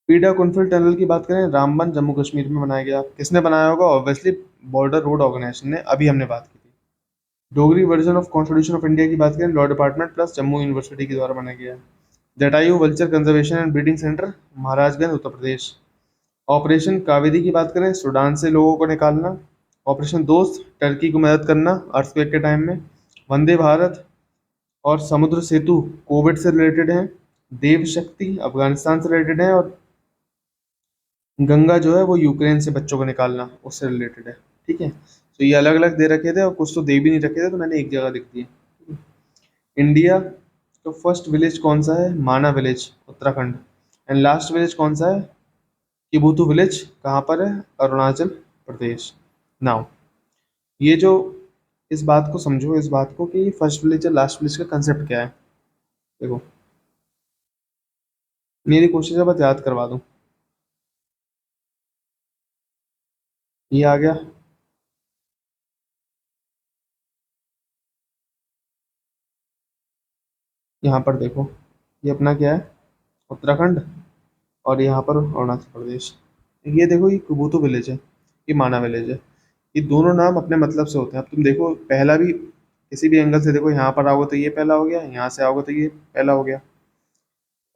पीडा कुनफिल टनल की बात करें, रामबन जम्मू कश्मीर में बनाया गया। किसने बनाया होगा? ऑब्वियसली बॉर्डर रोड ऑर्गेनाइजेशन ने, अभी हमने बात की थी। Dogri version of constitution of India की बात करें, law department plus Jammu university के द्वारा बनाया गया है। Jatayu vulture conservation and breeding centre, Maharajganj, Uttar Pradesh. Operation Kaveri की बात करें, सूडान से लोगों को निकालना। ऑपरेशन दोस्त, टर्की को मदद करना अर्थक्वेक के टाइम में। वंदे भारत और समुद्र सेतु कोविड से रिलेटेड है। देव शक्ति अफगानिस्तान से रिलेटेड है, और गंगा जो है वो यूक्रेन से बच्चों को निकालना उससे रिलेटेड है। ठीक है, तो ये अलग अलग दे रखे थे और कुछ तो दे भी नहीं रखे थे, तो मैंने एक जगह लिख दिया। इंडिया का फर्स्ट विलेज कौन सा है? माना village, Uttarakhand. And last village कौन सा है? किबुतु विलेज, कहाँ पर है? अरुणाचल प्रदेश। नाउ ये जो, इस बात को समझो, इस बात को कि फर्स्ट विलेज और लास्ट विलेज का कंसेप्ट क्या है। देखो, मेरी कोशिश है बस याद करवा दूं। ये आ गया, यहाँ पर देखो, ये अपना क्या है? उत्तराखंड, और यहाँ पर अरुणाचल प्रदेश। ये देखो, ये कुबूतू विलेज है, ये माना विलेज है। ये दोनों नाम अपने मतलब से होते हैं। अब तुम देखो, पहला भी किसी भी एंगल से देखो, यहाँ पर आओगे तो ये पहला हो गया, यहाँ से आओगे तो ये पहला हो गया।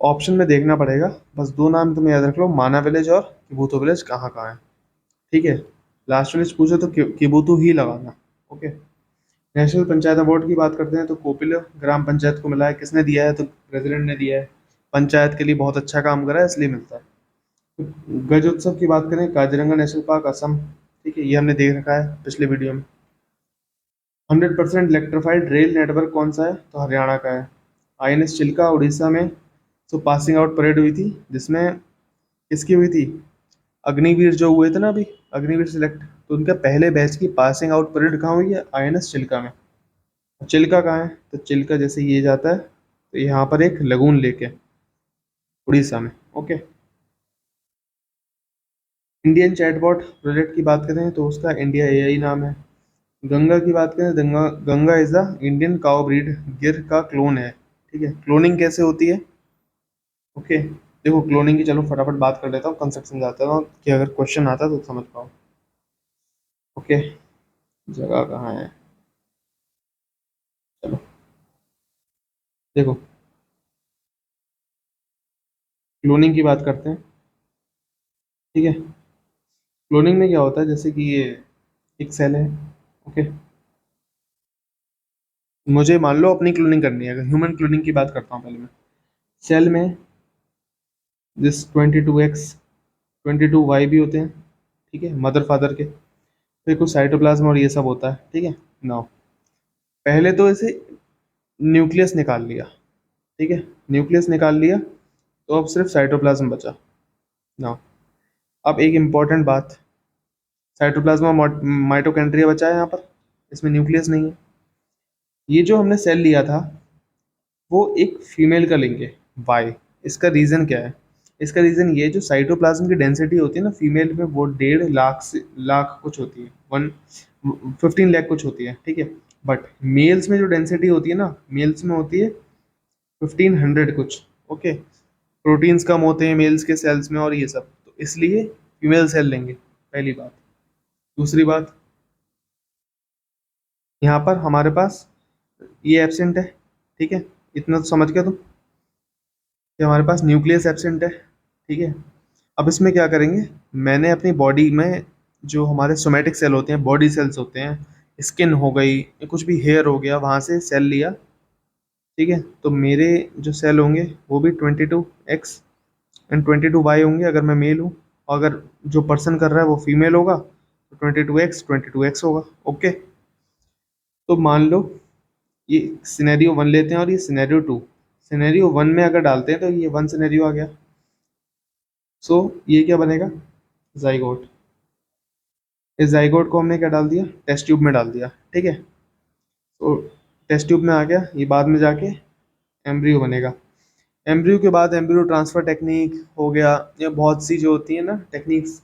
ऑप्शन में देखना पड़ेगा। बस दो नाम तुम्हें याद रख लो, माना विलेज और किबूतू विलेज कहाँ कहाँ है। ठीक है, लास्ट विलेज पूछो तो किबूतू ही लगाना। ओके। नेशनल पंचायत अवार्ड की बात करते हैं तो कोपिला ग्राम पंचायत को मिला है। किसने दिया है? तो प्रेसिडेंट ने दिया है। पंचायत के लिए बहुत अच्छा काम करा है, इसलिए मिलता है। गज उत्सव की बात करें, काजीरंगा नेशनल पार्क, असम। ठीक है, ये हमने देख रखा है पिछले वीडियो में। 100% इलेक्ट्रिफाइड रेल नेटवर्क कौन सा है? तो हरियाणा का है। आईएनएस चिल्का उड़ीसा में तो पासिंग आउट परेड हुई थी, जिसमें किसकी हुई थी? अग्निवीर जो हुए थे ना अभी, अग्निवीर सिलेक्ट, तो उनका पहले बैच की पासिंग आउट परेड कहाँ हुई है? आईएनएस चिल्का में। चिल्का कहाँ है? तो चिल्का जैसे ये जाता है तो यहाँ पर एक लगून लेक है उड़ीसा में। ओके। इंडियन चैटबॉट प्रोजेक्ट की बात करें तो उसका इंडिया एआई नाम है। गंगा की बात करें, Ganga Ganga is the Indian cow breed गिर का क्लोन है। ठीक है, क्लोनिंग कैसे होती है? ओके, देखो क्लोनिंग की चलो फटाफट बात कर लेता हूँ, कंसेप्ट समझाता हूँ कि अगर क्वेश्चन आता है तो समझ पाओ। ओके, जगह कहाँ है? चलो देखो, क्लोनिंग की बात करते हैं। ठीक है, क्लोनिंग में क्या होता है, जैसे कि ये एक सेल है। ओके, मुझे मान लो अपनी क्लोनिंग करनी है, अगर ह्यूमन क्लोनिंग की बात करता हूँ पहले मैं। सेल में जिस 22x 22y भी होते हैं, ठीक है, मदर फादर के। फिर कुछ साइटोप्लाज्म और ये सब होता है। ठीक है, नाउ पहले तो इसे न्यूक्लियस निकाल लिया। ठीक है, न्यूक्लियस निकाल लिया तो अब सिर्फ साइटोप्लाज्म बचा। नाउ अब एक इम्पॉर्टेंट बात, साइटोप्लाज्म माइटोकॉन्ड्रिया बचा है यहाँ पर, इसमें न्यूक्लियस नहीं है। ये जो हमने सेल लिया था वो एक फीमेल का लेंगे, वाई। इसका रीज़न क्या है? इसका रीज़न ये है, जो साइटोप्लाज्म की डेंसिटी होती है ना फीमेल में, वो 1.5 लाख से लाख कुछ होती है, 1 15 लाख कुछ होती है, ठीक है। बट मेल्स में जो डेंसिटी होती है ना, मेल्स में होती है 1500 कुछ। ओके, प्रोटीन्स कम होते हैं मेल्स के सेल्स में और ये सब, तो इसलिए फीमेल सेल लेंगे, पहली बात। दूसरी बात, यहाँ पर हमारे पास ये एब्सेंट है, ठीक है, इतना तो समझ गया तुम कि हमारे पास न्यूक्लियस एब्सेंट है, ठीक है। अब इसमें क्या करेंगे, मैंने अपनी बॉडी में जो हमारे सोमेटिक सेल होते हैं, बॉडी सेल्स होते हैं, स्किन हो गई या कुछ भी हेयर हो गया, वहाँ से सेल लिया, ठीक है। तो मेरे जो सेल होंगे वो भी 22X एंड 22Y होंगे अगर मैं मेल हूँ, और अगर जो पर्सन कर रहा है वो फीमेल होगा तो 22X होगा। ओके, तो मान लो ये सिनेरियो वन लेते हैं और ये सिनेरियो टू। सिनेरियो वन में अगर डालते हैं तो ये वन सिनेरियो आ गया। सो ये क्या बनेगा, जाइगोट। इस जाइगोट को हमने क्या डाल दिया, टेस्ट ट्यूब में डाल दिया, ठीक है। तो टेस्ट ट्यूब में आ गया, ये बाद में जाके एम्ब्रियो बनेगा। एम्ब्रियो के बाद एम्ब्रियो ट्रांसफर टेक्निक हो गया, या बहुत सी जो होती है ना टेक्निक्स,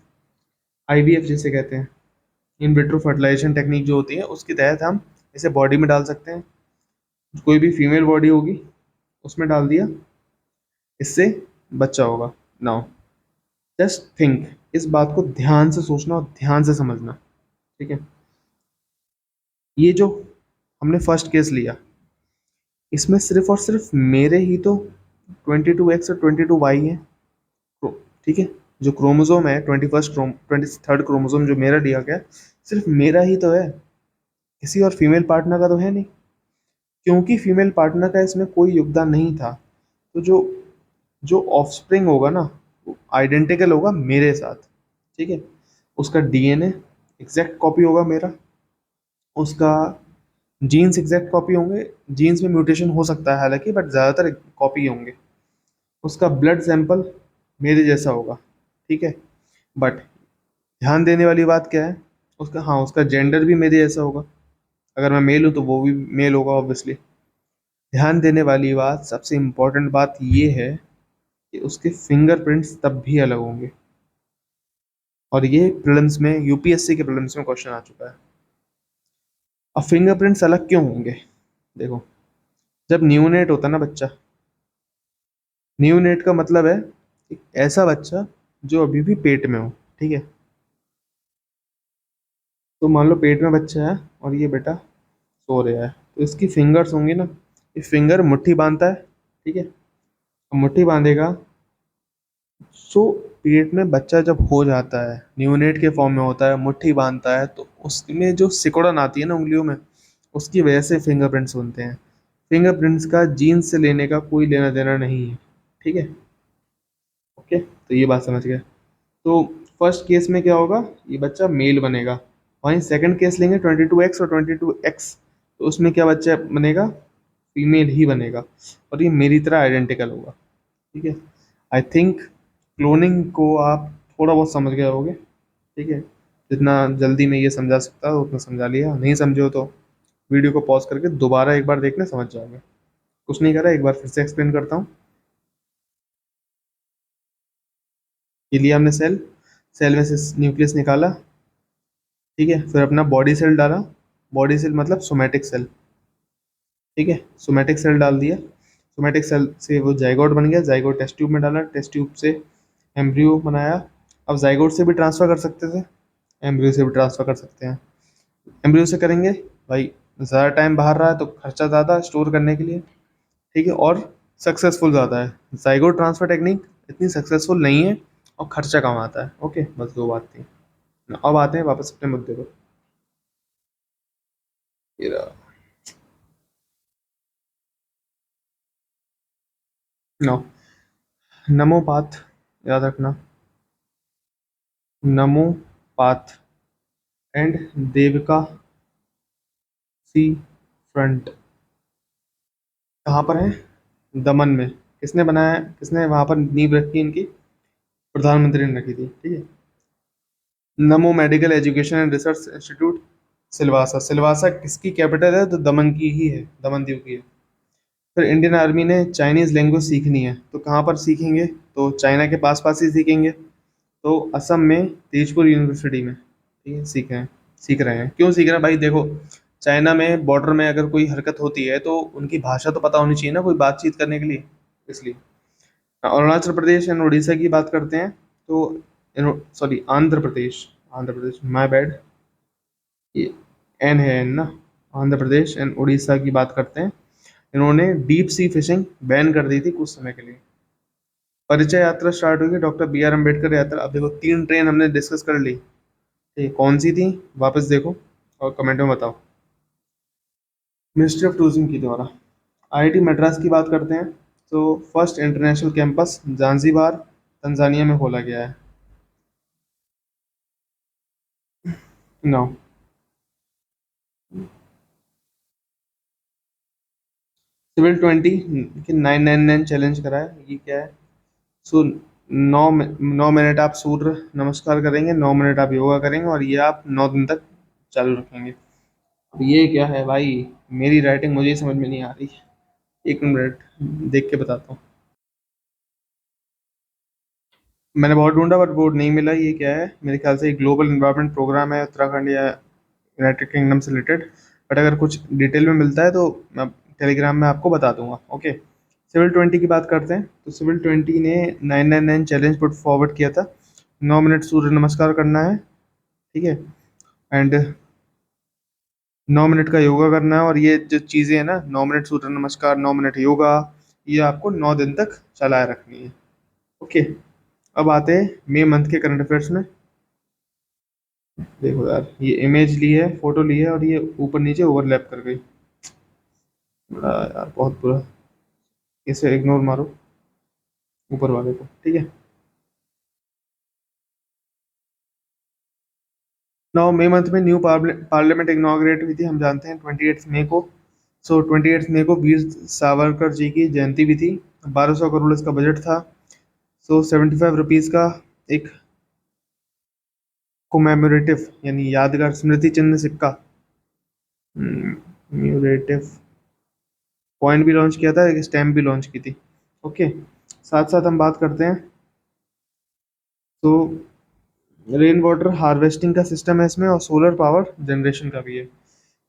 आईवीएफ जिसे कहते हैं, इन विट्रो फर्टिलाइजेशन टेक्निक जो होती है, उसके तहत हम इसे बॉडी में डाल सकते हैं। कोई भी फीमेल बॉडी होगी उसमें डाल दिया, इससे बच्चा होगा। नाउ जस्ट थिंक, इस बात को ध्यान से सोचना और ध्यान से समझना, ठीक है। ये जो हमने फर्स्ट केस लिया, इसमें सिर्फ और सिर्फ मेरे ही तो 22X और 22Y है, ठीक है। जो क्रोमोसोम है 23rd क्रोमोसोम जो मेरा लिया गया, सिर्फ मेरा ही तो है, किसी और फीमेल पार्टनर का तो है नहीं। क्योंकि फीमेल पार्टनर का इसमें कोई योगदान नहीं था, तो जो जो ऑफस्प्रिंग होगा ना, वो आइडेंटिकल होगा मेरे साथ, ठीक है। उसका डीएनए एग्जैक्ट कॉपी होगा मेरा, उसका जीन्स एग्जैक्ट कॉपी होंगे। जीन्स में म्यूटेशन हो सकता है हालांकि, बट ज़्यादातर कॉपी होंगे। उसका ब्लड सैंपल मेरे जैसा होगा, ठीक है। बट ध्यान देने वाली बात क्या है, उसका, हाँ, उसका जेंडर भी मेरे जैसा होगा। अगर मैं मेल हूँ तो वो भी मेल होगा ऑब्वियसली। ध्यान देने वाली बात, सबसे इम्पोर्टेंट बात ये है कि उसके फिंगरप्रिंट्स तब भी अलग होंगे। और ये प्रीलिम्स में, यूपीएससी के प्रीलिम्स में क्वेश्चन आ चुका है। अब फिंगरप्रिंट्स अलग क्यों होंगे, देखो, जब न्यूनेट होता है ना बच्चा, न्यूनेट का मतलब है एक ऐसा बच्चा जो अभी भी पेट में हो, ठीक है। तो मान लो पेट में बच्चा है और ये बेटा सो रहा है, तो इसकी फिंगर्स होंगी ना, ये फिंगर मुट्ठी बांधता है, ठीक है। अब मुट्ठी बांधेगा, सो पेट में बच्चा जब हो जाता है, न्यूनेट के फॉर्म में होता है, मुट्ठी बांधता है, तो उसमें जो सिकुड़न आती है ना उंगलियों में, उसकी वजह से फिंगरप्रिंट्स बनते हैं। फिंगरप्रिंट्स का जीन से लेने का कोई लेना देना नहीं है, ठीक है। ओके, तो ये बात समझ गए। तो फर्स्ट केस में क्या होगा, ये बच्चा मेल बनेगा। वहीं सेकंड केस लेंगे 22X और 22X, तो उसमें क्या बच्चा बनेगा, फीमेल ही बनेगा, और ये मेरी तरह आइडेंटिकल होगा, ठीक है। आई थिंक क्लोनिंग को आप थोड़ा बहुत समझ गए होगे, ठीक है। जितना जल्दी मैं ये समझा सकता हूँ उतना समझा लिया, नहीं समझे हो तो वीडियो को पॉज करके दोबारा एक बार देखने समझ जाओगे। कुछ नहीं करा, एक बार फिर से एक्सप्लेन करता हूँ। ये लिया हमने सेल, सेल में से न्यूक्लियस निकाला, ठीक है। फिर अपना बॉडी सेल डाला, बॉडी सेल मतलब सोमेटिक सेल, ठीक है। सोमेटिक सेल डाल दिया, सोमेटिक सेल से वो जाइगोट बन गया, जाइगोट टेस्ट ट्यूब में डाला, टेस्ट ट्यूब से एम्ब्रियो बनाया। अब जाइगोट से भी ट्रांसफ़र कर सकते थे, एम्ब्रियो से भी ट्रांसफ़र कर सकते हैं। एम्ब्रियो से करेंगे भाई, ज़्यादा टाइम बाहर रहा है तो खर्चा ज़्यादा स्टोर करने के लिए, ठीक है, और सक्सेसफुल ज़्यादा है। जाइगोट ट्रांसफ़र टेक्निक इतनी सक्सेसफुल नहीं है और खर्चा कम आता है। ओके, बस दो बात थी। अब आते हैं वापस अपने मुद्दे पर। ये रहा। नो, नमो पाथ, याद रखना, Namo path and Devika sea front कहाँ पर है, दमन में। किसने बनाया, किसने वहाँ पर नींव रखी इनकी, प्रधानमंत्री ने रखी थी, ठीक है। नमो medical education and research institute, Silvassa. Silvassa किसकी कैपिटल है, तो दमन की ही है, दमन दीव की है। फिर इंडियन आर्मी ने चाइनीज़ लैंग्वेज सीखनी है तो कहाँ पर सीखेंगे, तो चाइना के पास पास ही सीखेंगे, तो असम में तेजपुर यूनिवर्सिटी में, ठीक है, सीखे हैं। सीख रहे हैं। क्यों सीख रहे हैं भाई? देखो, चाइना में बॉर्डर में अगर कोई हरकत होती है तो उनकी भाषा तो पता होनी चाहिए ना, कोई बातचीत करने के लिए, इसलिए। अरुणाचल प्रदेश एंड उड़ीसा की बात करते हैं तो, sorry, Andhra Pradesh, Andhra Pradesh, my bad, ये एन है, एन ना। आंध्र प्रदेश एंड उड़ीसा की बात करते हैं। इन्होंने डीप सी फिशिंग बैन कर दी थी कुछ समय के लिए। परिचय यात्रा स्टार्ट हुई डॉक्टर बी आर अम्बेडकर यात्रा। अब देखो, 3 ट्रेन हमने डिस्कस कर ली, ठीक है, कौन सी थी? वापस देखो और कमेंट में बताओ। मिनिस्ट्री ऑफ टूरिज्म की द्वारा। आईआईटी मद्रास की बात करते हैं तो first international campus Zanzibar, Tanzania में खोला गया है। नौ। सिविल 20 कि 999 चैलेंज करा है, ये क्या है? सो 9 मिनट आप सूर्य नमस्कार करेंगे, 9 मिनट आप योगा करेंगे, और ये आप 9 दिन तक चालू रखेंगे। अब ये क्या है भाई? मेरी राइटिंग मुझे ही समझ में नहीं आ रही। एक मिनट, देख के बताता हूँ। मैंने बहुत ढूंढा बट वो नहीं मिला। ये क्या है? मेरे ख्याल से एक ग्लोबल इन्वायरमेंट प्रोग्राम है उत्तराखंड या यूनाइटेड किंगडम से रिलेटेड। बट अगर कुछ डिटेल में मिलता है तो मैं टेलीग्राम में आपको बता दूंगा। ओके, सिविल 20 की बात करते हैं तो सिविल 20 ने 999 चैलेंज पुट फॉरवर्ड किया था। 9 मिनट सूर्य नमस्कार करना है, ठीक है, एंड 9 मिनट का योगा करना है। और ये जो चीज़ें हैं ना, 9 मिनट सूर्य नमस्कार, 9 मिनट योगा, ये आपको 9 दिन तक चलाए रखनी है। ओके, अब आते हैं मई मंथ के करंट अफेयर्स में। देखो यार, ये इमेज ली है, फोटो ली है, और ये ऊपर नीचे ओवरलैप कर गई। बड़ा यार, बहुत बुरा। इसे इग्नोर मारो, ऊपर वाले को, ठीक है। नौ मई मंथ में न्यू पार्लियामेंट इनॉग्रेट हुई थी, हम जानते हैं 28 मई को। सो 28 मई को वीर सावरकर जी की जयंती भी थी। 1200 करोड़ इसका बजट था। सो 75 रुपीज़ का एक कोमेमोरेटिव यानी यादगार स्मृति चिन्ह सिक्का, म्यूरेटिव कॉइन भी लॉन्च किया था, एक स्टैम्प भी लॉन्च की थी। ओके, साथ साथ हम बात करते हैं तो रेन वाटर हार्वेस्टिंग का सिस्टम है इसमें, और सोलर पावर जनरेशन का भी है।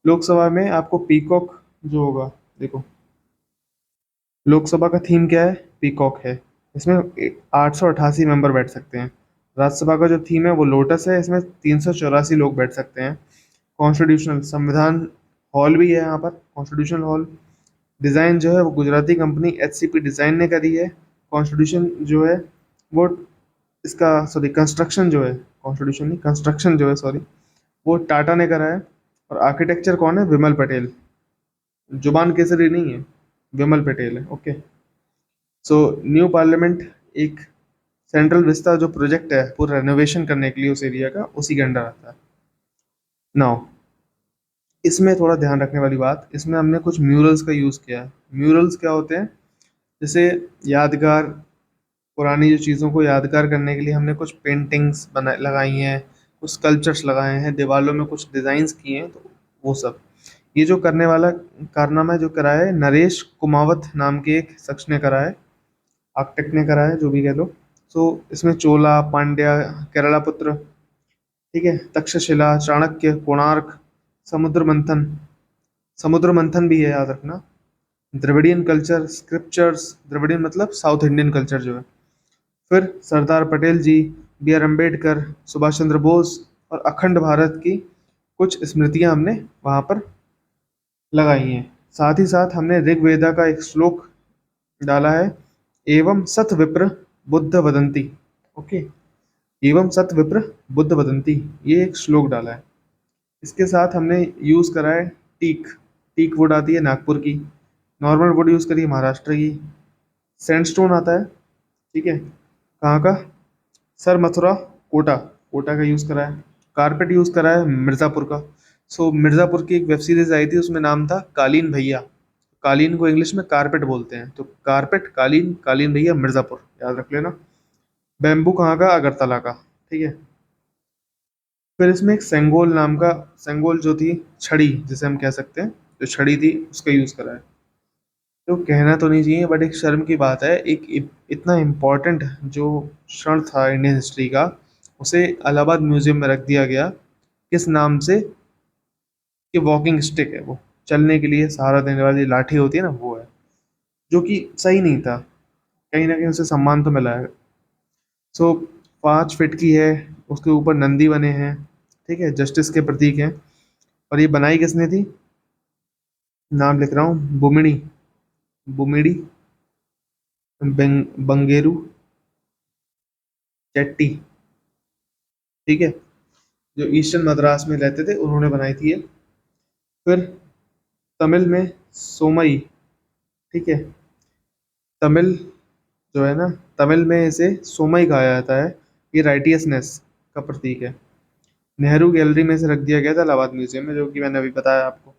लोकसभा में आपको पीकॉक जो होगा, देखो, लोकसभा का थीम क्या है? पीकॉक है। इसमें 888 मेंबर बैठ सकते हैं। राज्यसभा का जो थीम है वो लोटस है, इसमें 384 लोग बैठ सकते हैं। कॉन्स्टिट्यूशनल संविधान हॉल भी है यहाँ पर, कॉन्स्टिट्यूशनल हॉल। डिज़ाइन जो है वो गुजराती कंपनी एचसीपी डिज़ाइन ने करी है। कॉन्स्टिट्यूशन जो है वो, इसका सॉरी कंस्ट्रक्शन जो है, कॉन्स्टिट्यूशन नहीं, कंस्ट्रक्शन जो है, सॉरी, वो टाटा ने करा है। और आर्किटेक्चर कौन है? विमल पटेल। जुबान केसरी नहीं है, विमल पटेल है। ओके, सो न्यू पार्लियामेंट एक सेंट्रल विस्ता जो प्रोजेक्ट है पूरा रेनोवेशन करने के लिए उस एरिया का, उसी के अंडर आता है। नाउ, इसमें थोड़ा ध्यान रखने वाली बात, इसमें हमने कुछ म्यूरल्स का यूज़ किया है। म्यूरल्स क्या होते हैं? जैसे यादगार, पुरानी जो चीज़ों को यादगार करने के लिए हमने कुछ पेंटिंग्स बना लगाई हैं, कुछ स्कल्पचर्स लगाए हैं, दीवारों में कुछ डिज़ाइंस किए हैं, तो वो सब। ये जो करने वाला कारनामा जो करा है, नरेश कुमावत नाम के एक शख्स ने करा है, आर्किटेक्ट ने करा है, जो भी कह लो। सो इसमें चोला, पांड्या, केरला पुत्र, ठीक है, तक्षशिला, चाणक्य, कोणार्क, समुद्र मंथन, समुद्र मंथन भी है, याद रखना। द्रविडियन कल्चर, स्क्रिप्चर्स, द्रविडियन मतलब साउथ इंडियन कल्चर जो है। फिर सरदार पटेल जी, बी आर अम्बेडकर, सुभाष चंद्र बोस और अखंड भारत की कुछ स्मृतियां हमने वहाँ पर लगाई हैं। साथ ही साथ हमने ऋग्वेदा का एक श्लोक डाला है, एवं सत विप्र बुद्ध वदंती। ओके, एवं सत विप्र बुद्ध वदंती, ये एक श्लोक डाला है। इसके साथ हमने यूज़ करा है टीक। टीक वुड आती है नागपुर की। नॉर्मल वुड यूज़ करी है महाराष्ट्र की। सैंडस्टोन आता है, ठीक है, कहाँ का? सर मथुरा, कोटा, कोटा का यूज़ करा है। कारपेट यूज़ करा है मिर्ज़ापुर का। सो मिर्ज़ापुर की एक वेब सीरीज आई थी, उसमें नाम था कालीन भैया। कालीन को इंग्लिश में कारपेट बोलते हैं, तो कारपेट, कालीन, कालीन भैया, मिर्ज़ापुर, याद रख लेना। बैम्बू कहाँ का? अगरतला का, ठीक है। फिर इसमें एक सेंगोल नाम का, सेंगोल जो थी छड़ी जिसे हम कह सकते हैं, जो छड़ी थी उसका यूज़ करा है। तो कहना तो नहीं चाहिए बट एक शर्म की बात है, एक इतना इम्पोर्टेंट जो क्षण था इंडियन हिस्ट्री का, उसे इलाहाबाद म्यूजियम में रख दिया गया किस नाम से, कि वॉकिंग स्टिक है वो, चलने के लिए सहारा देने वाली लाठी होती है ना, वो है, जो कि सही नहीं था। कहीं ना कहीं उसे सम्मान तो मिला है। सो 5 फीट की है, उसके ऊपर नंदी बने हैं, ठीक है, जस्टिस के प्रतीक हैं। और ये बनाई किसने थी, नाम लिख रहा हूँ, बुमिणी, बुमिड़ी बंगेरू चेट्टी, ठीक है, जो ईस्टर्न मद्रास में रहते थे, उन्होंने बनाई थी ये। फिर तमिल में सोमई, ठीक है, तमिल जो है ना, तमिल में इसे सोमई कहा जाता है। ये राइटियसनेस का प्रतीक है। नेहरू गैलरी में इसे रख दिया गया था इलाहाबाद म्यूजियम में, जो कि मैंने अभी बताया आपको।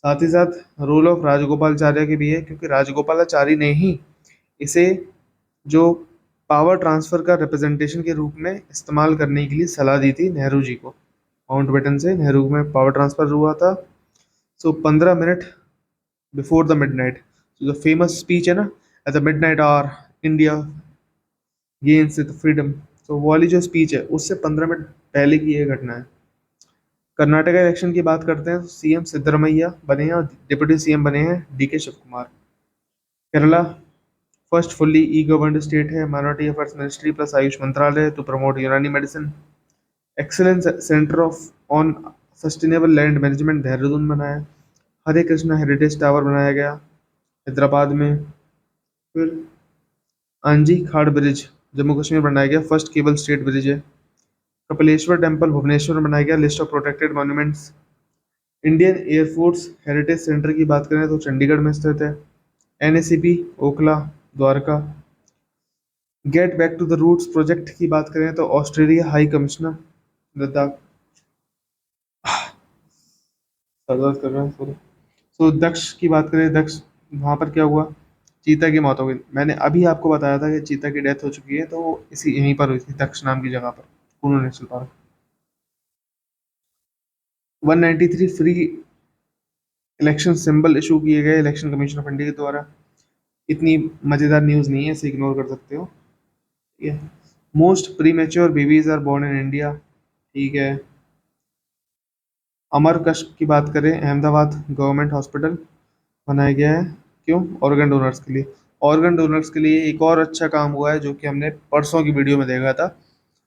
साथ ही साथ रोल ऑफ राजगोपालाचार्य की भी है, क्योंकि राजगोपालाचारी ने ही इसे जो पावर ट्रांसफर का रिप्रेजेंटेशन के रूप में इस्तेमाल करने के लिए सलाह दी थी नेहरू जी को। माउंटबेटन से नेहरू में पावर ट्रांसफर हुआ था। So 15 minute before the midnight, जो फेमस स्पीच है ना, at the midnight hour India gains with freedom, तो वो वाली जो स्पीच है उससे 15 मिनट पहले की ये घटना है। कर्नाटका इलेक्शन की बात करते हैं तो सीएम सिद्धरमैया बने हैं और डिप्टी सीएम बने हैं DK Shivakumar. Kerala first fully e governed state है, minority affairs ministry plus AYUSH मंत्रालय to promote Unani medicine. Excellence centre of on sustainable land management Dehradun बनाया। हरे कृष्णा हेरिटेज टावर बनाया गया हैदराबाद में। फिर आंजी खाड़ ब्रिज जम्मू कश्मीर बनाया गया, फर्स्ट केबल स्टेट ब्रिज है। कपिलेश्वर टेम्पल भुवनेश्वर में बनाया गया, list of protected monuments. Indian air force heritage centre की बात करें तो चंडीगढ़ में स्थित है। NACP Okhla Dwarka. Get back to the roots project की बात करें तो Australia high commissioner Ladakh. Sir कर रहे हैं सॉरी। सो दक्ष की बात करें, दक्ष वहां पर क्या हुआ, चीता की मौत हो गई। मैंने अभी आपको बताया था कि चीता की डेथ हो चुकी है, तो वो इसी यहीं पर हुई थी, दक्ष नाम की जगह पर, Kullu national park. 193 free election symbol issue किए गए इलेक्शन कमीशन ऑफ इंडिया के द्वारा। इतनी मजेदार न्यूज नहीं है, इसे इग्नोर कर सकते हो, ठीक है। Most premature babies are born in India, ठीक है। अमर कष्ट की बात करें, अहमदाबाद गवर्नमेंट हॉस्पिटल बनाया गया है, क्यों, ऑर्गन डोनर्स के लिए। ऑर्गन डोनर्स के लिए एक और अच्छा काम हुआ है, जो कि हमने परसों की वीडियो में देखा था।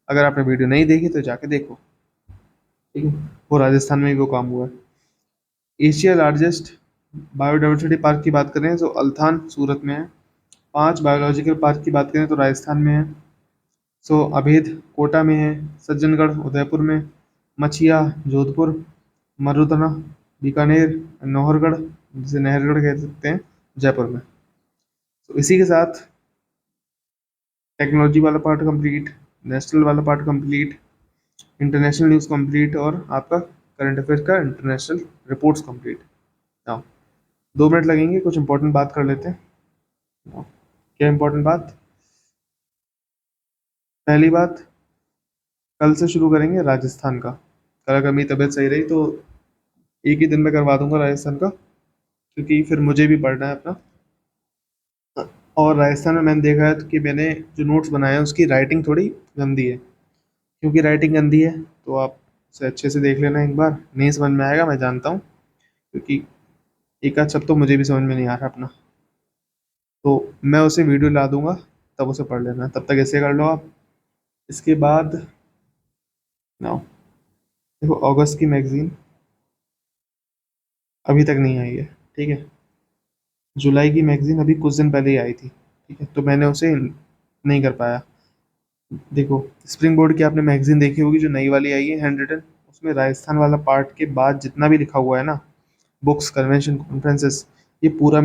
अगर आपने वीडियो नहीं देखी तो जाके देखो, ठीक है। वो राजस्थान में भी वो काम हुआ है। एशिया लार्जेस्ट बायोडाइवर्सिटी पार्क की बात करें तो अल्थान सूरत में है। 5 बायोलॉजिकल पार्क की बात करें तो राजस्थान में है। सो अभेद कोटा में है, सज्जनगढ़ उदयपुर में, मछिया जोधपुर, मरुधना बीकानेर, नौहरगढ़ जिसे नहरगढ़ कह सकते हैं जयपुर में। तो इसी के साथ टेक्नोलॉजी वाला पार्ट कंप्लीट, नेशनल वाला part complete, international news complete, और आपका करंट अफेयर का international reports complete. Now 2 minute लगेंगे, कुछ इंपॉर्टेंट बात कर लेते हैं। Now, क्या इंपॉर्टेंट बात, पहली बात, कल से शुरू करेंगे राजस्थान का। कल अगर मेरी तबीयत सही रही तो एक ही दिन में करवा दूंगा राजस्थान का, क्योंकि फिर मुझे भी पढ़ना है अपना। और राजस्थान में मैंने देखा है कि मैंने जो नोट्स बनाए हैं उसकी राइटिंग थोड़ी गंदी है। क्योंकि राइटिंग गंदी है तो आप उसे अच्छे से देख लेना एक बार, नहीं समझ में आएगा मैं जानता हूँ, क्योंकि एक आध शब्द तो मुझे भी समझ में नहीं आ रहा अपना। तो मैं उसे वीडियो ला दूंगा, तब उसे पढ़ लेना, तब तक ऐसे कर लो आप। इसके बाद ना, देखो अगस्त की मैगजीन अभी तक नहीं आई है, ठीक है। जुलाई की मैगजीन अभी कुछ दिन पहले ही आई थी, ठीक है, तो मैंने उसे नहीं कर पाया। देखो स्प्रिंग बोर्ड की आपने मैगजीन देखी होगी जो नई वाली आई है हैंड रिटन, उसमें राजस्थान वाला पार्ट के बाद जितना भी लिखा हुआ है ना, बुक्स कन्वेंशन कॉन्फ्रेंसेस, ये पूरा